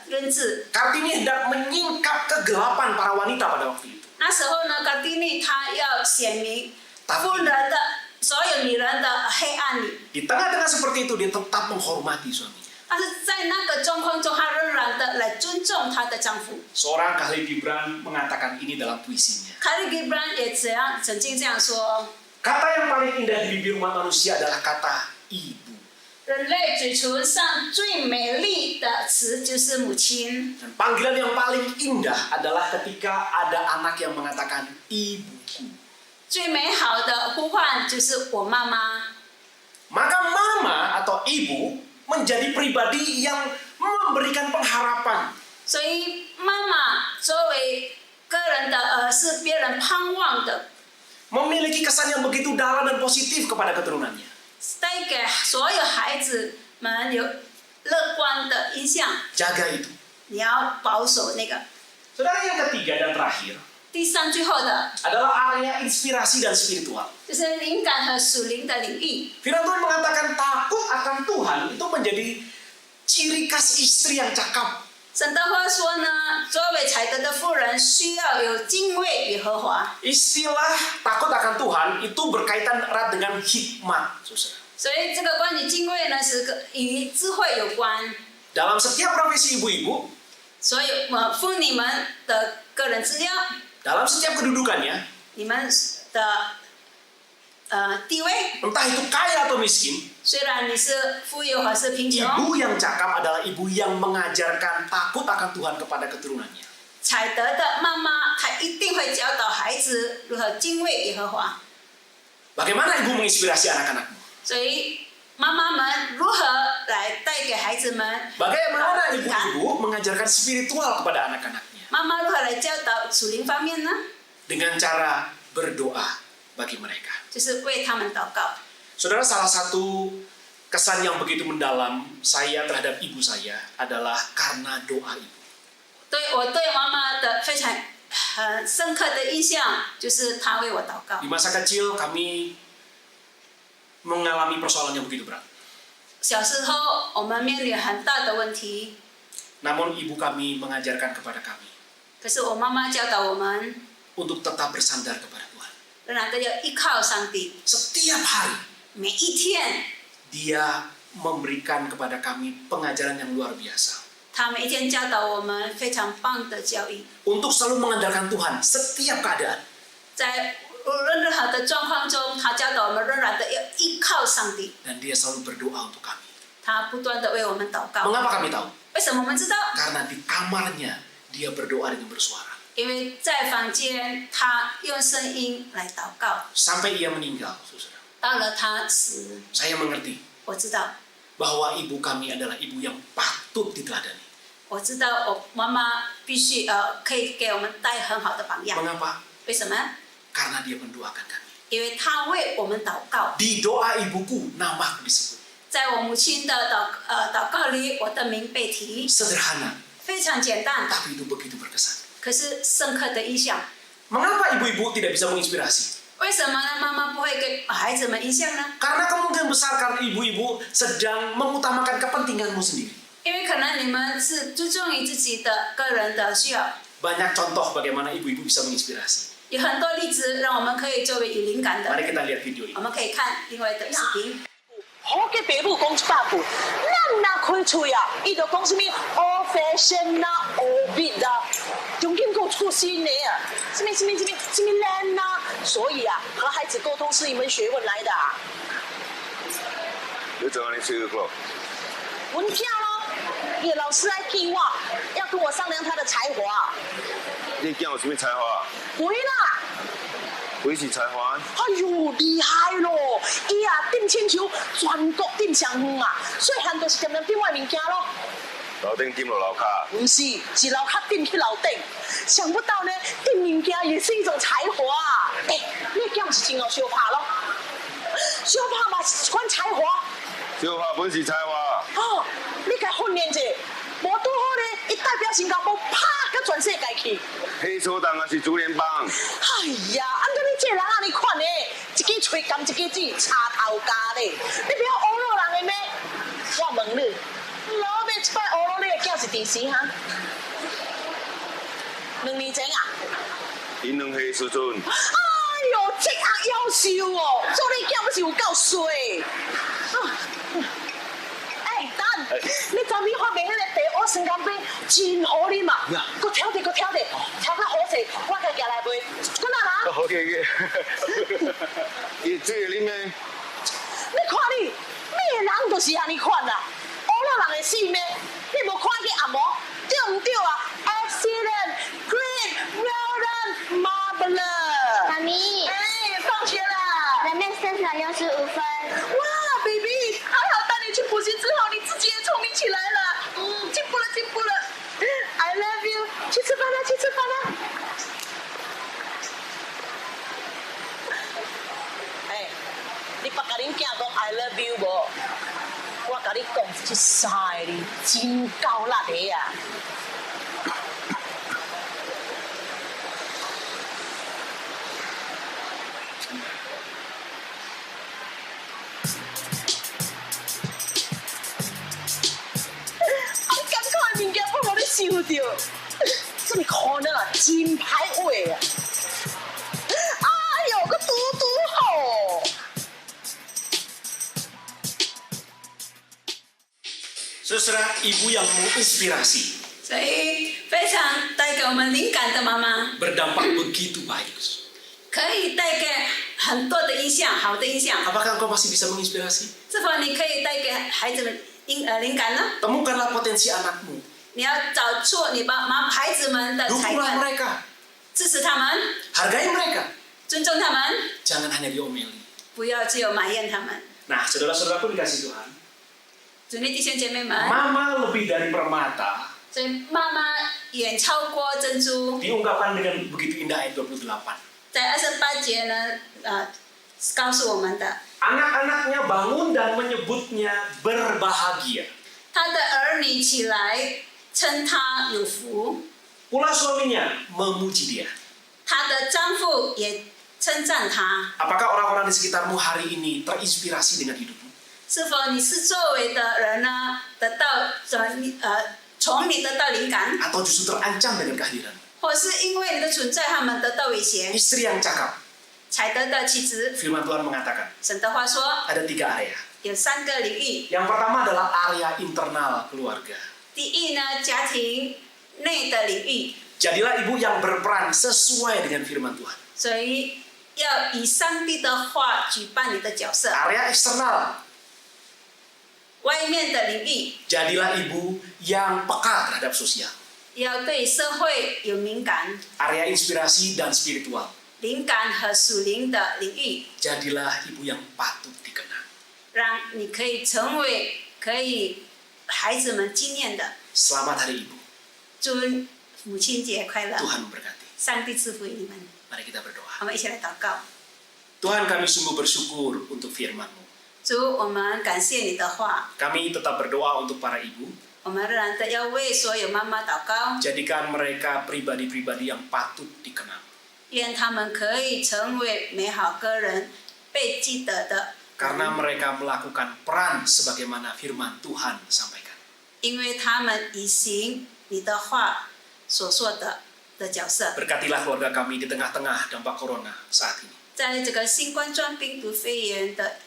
认字。 Kartini hendak menyingkap kegelapan para wanita pada waktu itu. 那时候呢，卡蒂尼她要显明妇人的所有女人的黑暗里。 Di tengah-tengah seperti itu dia tetap menghormati suaminya. 但是在那个状况中，她仍然的来尊重她的丈夫。 Seorang Khalil Gibran mengatakan ini dalam puisinya. 卡利吉布兰也曾经这样说： Kata yang paling indah di bibir umat manusia adalah kata ibu. 人类嘴唇上最美丽的词就是母亲。 Dan panggilan yang paling indah adalah ketika ada anak yang mengatakan ibuku. 最美好的呼唤就是我妈妈。 Maka mama atau ibu menjadi pribadi yang memberikan pengharapan. 所以妈妈作为个人的是别人盼望的， Memiliki kesan yang begitu dalam dan positif kepada keturunannya. 带给所有孩子们有乐观的印象。 Jaga itu. 你要保守那个。 Saudara yang ketiga dan terakhir 第三最后的 adalah area inspirasi dan spiritual. 就是灵感和属灵的领域。 Firman Tuhan mengatakan takut akan Tuhan itu menjadi ciri khas istri yang cakap. 神的话说呢，作为才德的妇人需要有敬畏耶和华。 Istilah takut akan Tuhan itu berkaitan erat dengan hikmat, saudara. 所以这个关于敬畏呢，是与智慧有关。 Dalam setiap profesi ibu-ibu, 所以妇女们的个人资料， dalam setiap kedudukannya, 你们的地位， entah itu kaya atau miskin, 虽然你是富有还是贫穷， ibu yang cakap adalah ibu yang mengajarkan takut akan Tuhan kepada keturunannya. 才德的妈妈，她一定会教导孩子如何敬畏耶和华。 Bagaimana ibu menginspirasi anak-anakmu? 所以妈妈们如何来带给孩子们 Bagaimana 灵感？ ibu-ibu mengajarkan spiritual kepada anak-anaknya? 妈妈如何来教导属灵方面呢？ Dengan cara berdoa bagi mereka. 就是为他们祷告。 Saudara, salah satu kesan yang begitu mendalam saya terhadap ibu saya adalah karena doa ibu. 我对妈妈的非常很深刻的印象，就是她为我祷告 Di。masa kecil kami mengalami persoalan yang begitu berat. 小时候我们面临很大的问题， Namun ibu kami mengajarkan kepada kami 可是我妈妈教导我们， untuk tetap bersandar kepada Tuhan. 仍然都要依靠上帝。 Setiap hari 每一天， dia memberikan kepada kami pengajaran yang luar biasa. 她每一天教导我们非常棒的教育， Untuk selalu mengandalkan Tuhan setiap keadaan. 在无论任何的状况中，她教导我们仍然的要依靠上帝。 Dan dia selalu berdoa untuk kami. 他不断的为我们祷告。 Mengapa kami tahu? 为什么我们知道？ Karena di kamarnya dia berdoa dengan bersuara. 因为在房间，他用声音来祷告。 Sampai ia meninggal, saudara. 到了他死， Saya mengerti 我知道， bahwa ibu kami adalah ibu yang patut diteladani. 我知道，我妈妈必须可以给我们带很好的榜样。 Mengapa? 为什么？ Karena dia mendoakan kami. 因为他为我们祷告。 Di doa ibuku, namaku disebut. 在我母亲的祷告里，我的名被提， Sederhana, 非常简单， tapi itu begitu berkesan. 可是深刻的印象。 Mengapa ibu-ibu tidak bisa menginspirasi? 为什么妈妈不会给孩子们印象呢？ Karena kemungkinan besar karena ibu-ibu sedang mengutamakan kepentinganmu sendiri. 因为可能你们是注重于自己的个人的需要。 Banyak contoh bagaimana ibu-ibu bisa menginspirasi. 有很多例子让我们可以作为有灵感的。 Mari kita lihat video ini. 我们可以看另外的视频。 好嘅爸母讲一百句，咱若开嘴啊，伊就讲什么old fashion 啊、old beat 啊，中间够出新的啊，什么烂啊，所以啊，和孩子沟通是一门学问来的啊。你怎么你睡过？文囝咯，伊的老师来见我，要跟我商量他的才华。你囝有什么才华？会啦。 维是才华？哎呦，厉害咯！伊啊，顶铅球全国顶上远啊，细汉就是点点顶我的物件咯。楼顶顶落楼卡？不是，是楼卡顶去楼顶。想不到呢，顶物件也是一种才华。哎，你囝不是真有小拍咯？小拍嘛是一款才华。小拍本是才华。哦，你该训练者，无拄好呢，伊代表新加坡拍到全世界去。黑手党啊是竹联帮。哎呀，按照你这人安尼款呢，一支嘴甘一支嘴，插头家咧，你不要侮辱人的咩？我问你，老爸一摆侮辱你的囝是第时哈？2年前啊？因两岁时阵。哎呦，这样夭寿哦，做你囝不是有够衰？哎，等，你昨暝发明迄个茶，我身干杯真好啉嘛，搁挑者，挑到好势，我家行来卖，滚哪啦？好嘅。伊这个啉咩？你看你，咩人就是安尼款啦，侮辱人的死咩？你无看去按摩，对唔对啊 ？Excellent, great, well done, marvelous。妈咪，哎，放学啦。人面365分。哇 ，baby， 还好带你去补习之后，你自己也聪明起来了。进步了。I love you， 去吃饭啦。哎，你别甲恁囝讲 I love you 无？我甲你讲这三个字真够辣的啊！你感觉的物件不互你收到，这么可能啊，真歹话啊！哎呦，个嘟好。 Saudara, ibu yang menginspirasi. 所以非常带给我们灵感的妈妈， Berdampak begitu baik. 可以带给很多的印象，好的印象。 Apakah engkau masih bisa menginspirasi? 是否你可以带给孩子们灵感呢？ Temukanlah potensi anakmu. 你要找出你孩子们的才 Dukunglah 干， mereka. 支持他们， Hargai mereka. 尊重他们， Jangan hanya diomeli. 不要只有埋怨他们。 Nah, saudara-saudaraku dikasih Tuhan. 主内弟兄姐妹们， Mama lebih dari permata. 所以妈妈远超过珍珠。 Diungkapkan dengan begitu indah ayat 28. 在28节呢，告诉我们的， Anak-anaknya bangun dan menyebutnya berbahagia. 他的儿女起来称他有福， Pula suaminya memuji dia. 他的丈夫也称赞他。 Apakah orang-orang di sekitarmu hari ini terinspirasi dengan hidupmu? 是否你是周围的人呢，得到从你得到灵感， Atau justru terancam dengan kehadiran? 或是因为你的存在，他们得到威胁， Istri yang cakap. 才得到妻子？ Firman Tuhan mengatakan 神的话说， ada 3 area. 有3个领域。 Yang pertama adalah area internal keluarga. 第一呢，家庭内的领域， Jadilah ibu yang berperan sesuai dengan firman Tuhan. 所以要以上帝的话举办你的角色。 Area eksternal. 外面的领域， Jadilah ibu yang peka terhadap sosial, 要对社会有敏感， area inspirasi dan spiritual. 灵感和属灵的领域， Jadilah ibu yang patut dikenang. 让你可以成为可以孩子们纪念的。 Selamat Hari Ibu. 祝母亲节快乐！ Tuhan memberkati. 上帝赐福于你们。 Mari kita berdoa. 我们一起来祷告。 Tuhan, kami sungguh bersyukur untuk firman-Mu. 主，我们感谢你的话， Kami tetap berdoa untuk para ibu. 我们仍然的要为所有妈妈祷告， Jadikan mereka pribadi-pribadi yang patut dikenang. 愿他们可以成为美好个人，被记得的。 Karena mereka melakukan peran sebagaimana firman Tuhan sampaikan. 因为他们以行你的话所说的角色。 Berkatilah keluarga kami di tengah-tengah dampak corona saat ini. 在这个新冠状病毒肺炎的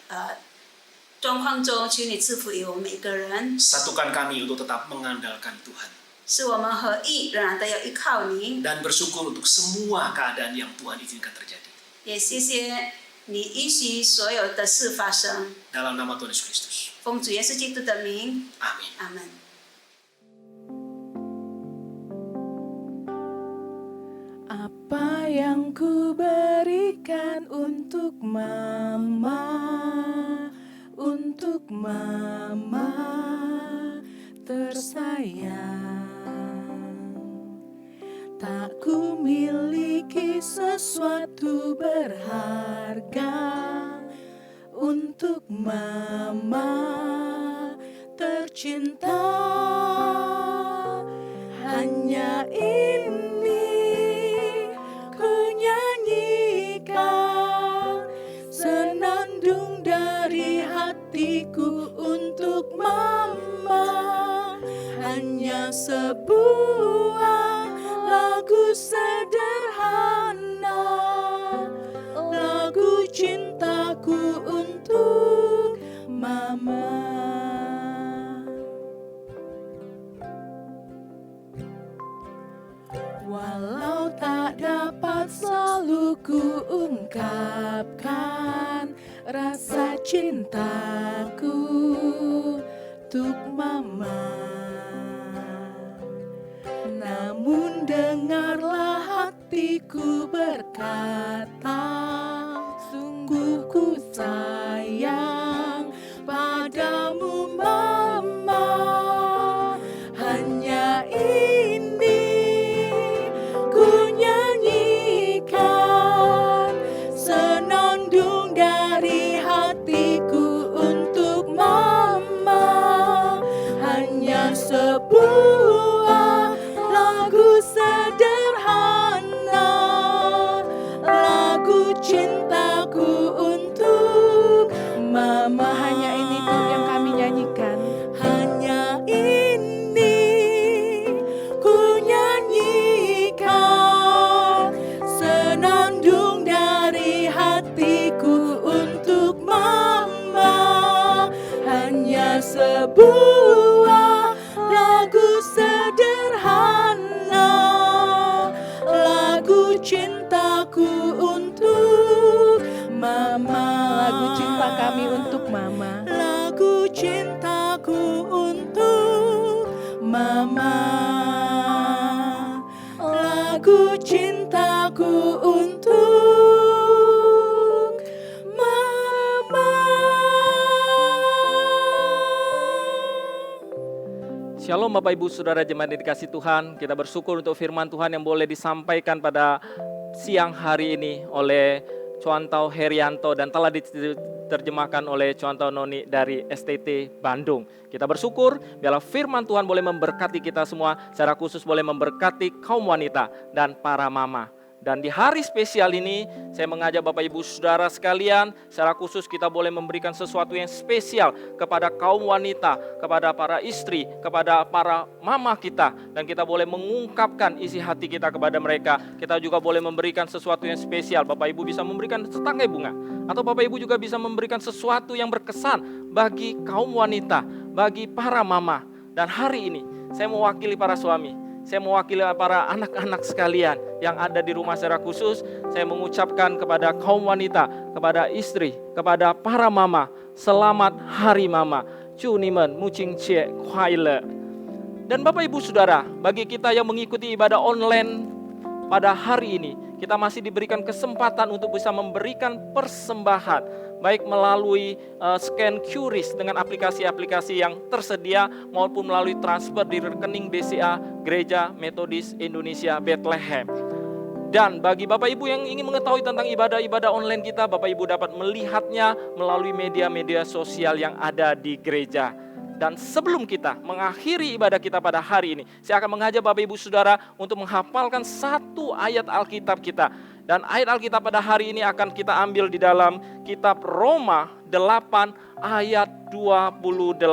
状况中，求你赐福于我们每个人， Satukan kami untuk tetap mengandalkan Tuhan. 使我们合一，仍然的要依靠你。 Dan bersyukur untuk semua keadaan yang Tuhan izinkan terjadi. 也谢谢你允许所有的事发生。 Dalam nama Tuhan Yesus Kristus. 奉主耶稣基督的名， Amin. 阿门。 Apa yang ku berikan untuk mama tersayang. Tak ku miliki sesuatu berharga untuk mama tercinta. Hanya ini ku nyanyikan senandung dari hatiku untuk mama. Hanya sebuah lagu sederhana, lagu cintaku untuk mama. Walau tak dapat selalu ku ungkapkan rasa cintaku untuk mama, namun dengarlah hatiku berkata, sungguh ku sayang padamu mama. Hanya ini ku nyanyikan senandung dari hatiku untuk mama. Hanya sebuah lagu sederhana, lagu cintaku untuk mama. Hanya ini tuh yang kami nyanyikan. Hanya ini ku nyanyikan senandung dari hatiku untuk mama. Hanya sebuah lagu sederhana, lagu cintaku untuk mama. Lagu cinta kami untuk mama. Lagu cintaku untuk mama. Lagu cintaku untuk mama. Shalom Bapak Ibu Saudara jemaat yang dikasihi Tuhan. Kita bersyukur untuk firman Tuhan yang boleh disampaikan pada siang hari ini oleh Cuantau Herianto dan telah diterjemahkan oleh Cuantau Noni dari STT Bandung. Kita bersyukur biarlah firman Tuhan boleh memberkati kita semua, secara khusus boleh memberkati kaum wanita dan para mama. Dan di hari spesial ini, saya mengajak Bapak Ibu Saudara sekalian, secara khusus kita boleh memberikan sesuatu yang spesial kepada kaum wanita, kepada para istri, kepada para mama kita. Dan kita boleh mengungkapkan isi hati kita kepada mereka. Kita juga boleh memberikan sesuatu yang spesial. Bapak Ibu bisa memberikan setangkai bunga. Atau Bapak Ibu juga bisa memberikan sesuatu yang berkesan bagi kaum wanita, bagi para mama. Dan hari ini, saya mewakili para suami. Saya mewakili para anak-anak sekalian yang ada di rumah secara khusus. Saya mengucapkan kepada kaum wanita, kepada istri, kepada para mama, selamat hari mama. 祝你们母亲节快乐. Dan Bapak Ibu Saudara, bagi kita yang mengikuti ibadah online pada hari ini, kita masih diberikan kesempatan untuk bisa memberikan persembahan, baik melalui scan QRIS dengan aplikasi-aplikasi yang tersedia maupun melalui transfer di rekening BCA Gereja Metodis Indonesia Bethlehem. Dan bagi Bapak Ibu yang ingin mengetahui tentang ibadah-ibadah online kita, Bapak Ibu dapat melihatnya melalui media-media sosial yang ada di gereja. Dan sebelum kita mengakhiri ibadah kita pada hari ini, saya akan mengajak Bapak Ibu Saudara untuk menghafalkan satu ayat Alkitab kita. Dan ayat Alkitab pada hari ini akan kita ambil di dalam kitab Roma 8 ayat 28.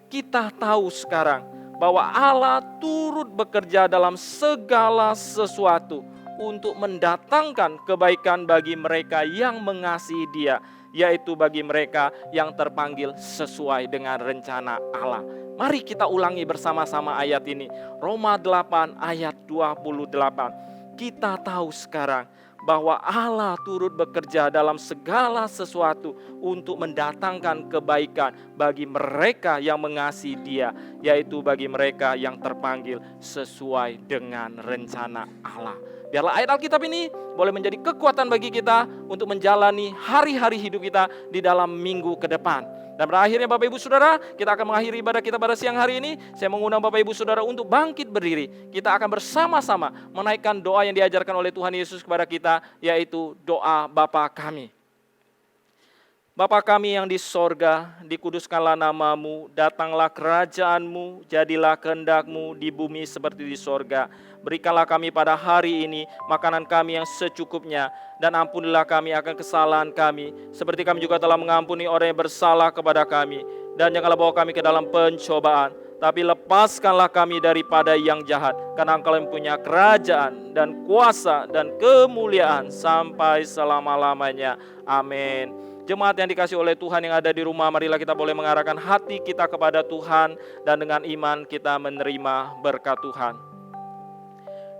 Kita tahu sekarang bahwa Allah turut bekerja dalam segala sesuatu untuk mendatangkan kebaikan bagi mereka yang mengasihi Dia, yaitu bagi mereka yang terpanggil sesuai dengan rencana Allah. Mari kita ulangi bersama-sama ayat ini. Roma 8 ayat 28. Kita tahu sekarang bahwa Allah turut bekerja dalam segala sesuatu untuk mendatangkan kebaikan bagi mereka yang mengasihi Dia, yaitu bagi mereka yang terpanggil sesuai dengan rencana Allah. Biarlah ayat Alkitab ini boleh menjadi kekuatan bagi kita untuk menjalani hari-hari hidup kita di dalam minggu ke depan. Dan berakhirnya Bapak Ibu Saudara, kita akan mengakhiri ibadah kita pada siang hari ini. Saya mengundang Bapak Ibu Saudara untuk bangkit berdiri. Kita akan bersama-sama menaikkan doa yang diajarkan oleh Tuhan Yesus kepada kita, yaitu doa Bapa kami. Bapa kami yang di sorga, dikuduskanlah namamu, datanglah kerajaan-Mu, jadilah kehendak-Mu di bumi seperti di sorga. Berikanlah kami pada hari ini makanan kami yang secukupnya, dan ampunilah kami akan kesalahan kami, seperti kami juga telah mengampuni orang yang bersalah kepada kami. Dan janganlah bawa kami ke dalam pencobaan, tapi lepaskanlah kami daripada yang jahat, karena Engkau yang punya kerajaan dan kuasa dan kemuliaan sampai selama-lamanya. Amin. Jemaat yang dikasihi oleh Tuhan yang ada di rumah, marilah kita boleh mengarahkan hati kita kepada Tuhan, dan dengan iman kita menerima berkat Tuhan.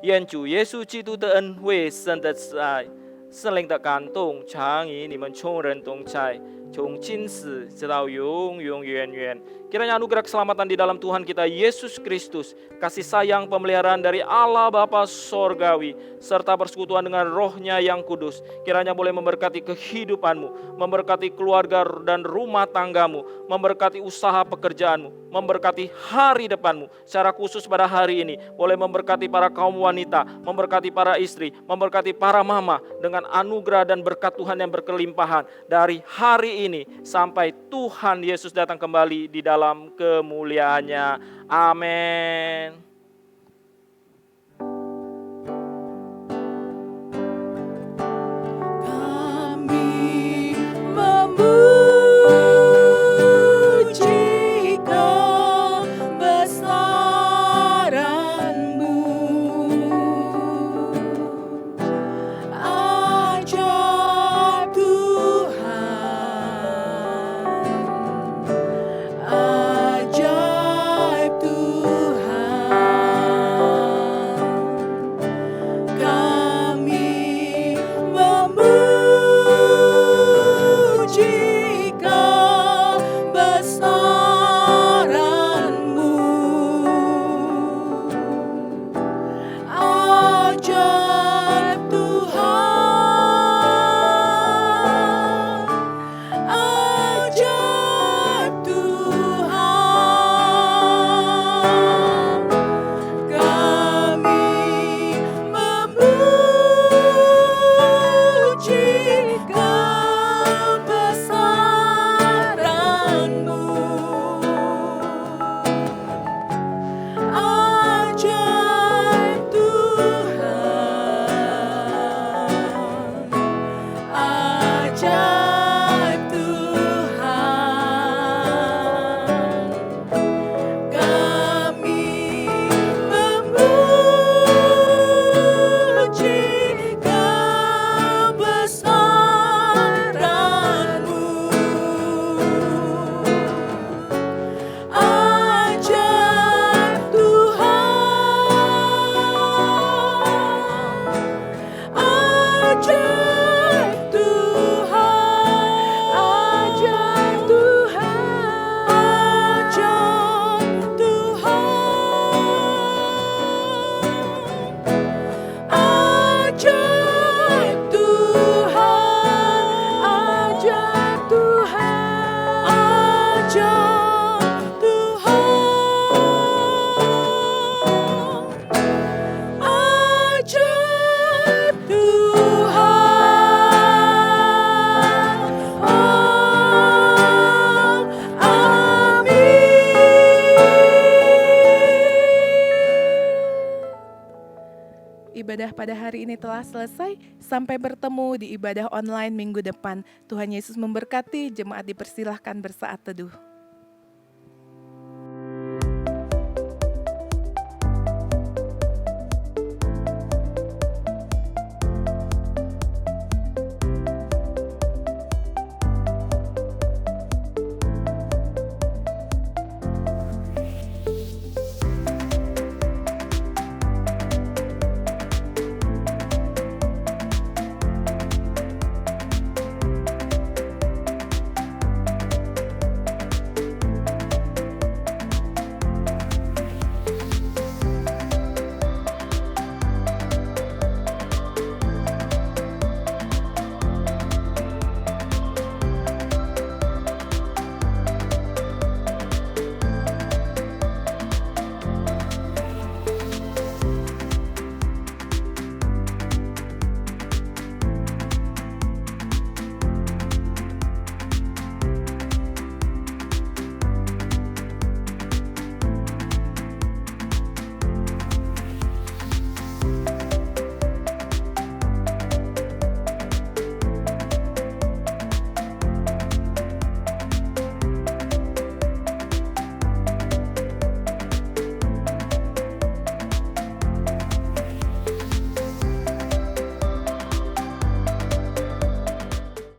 愿主耶稣基督的恩惠、神的慈爱、圣灵的感动常与你们众人同在，从今时直到永永远远。 Kiranya anugerah keselamatan di dalam Tuhan kita Yesus Kristus, kasih sayang pemeliharaan dari Allah Bapa Sorgawi, serta persekutuan dengan Roh-Nya yang kudus, kiranya boleh memberkati kehidupanmu, memberkati keluarga dan rumah tanggamu, memberkati usaha pekerjaanmu, memberkati hari depanmu. Secara khusus pada hari ini, boleh memberkati para kaum wanita, memberkati para istri, memberkati para mama dengan anugerah dan berkat Tuhan yang berkelimpahan dari hari ini sampai Tuhan Yesus datang kembali di dalam kemuliaannya. Amin. Kami memuji kebesaran-Mu, ajaib Tuhan, ajaib Tuhan. ibadah pada hari ini telah selesai. Sampai bertemu di ibadah online minggu depan. Tuhan Yesus memberkati, jemaat dipersilahkan bersaat teduh.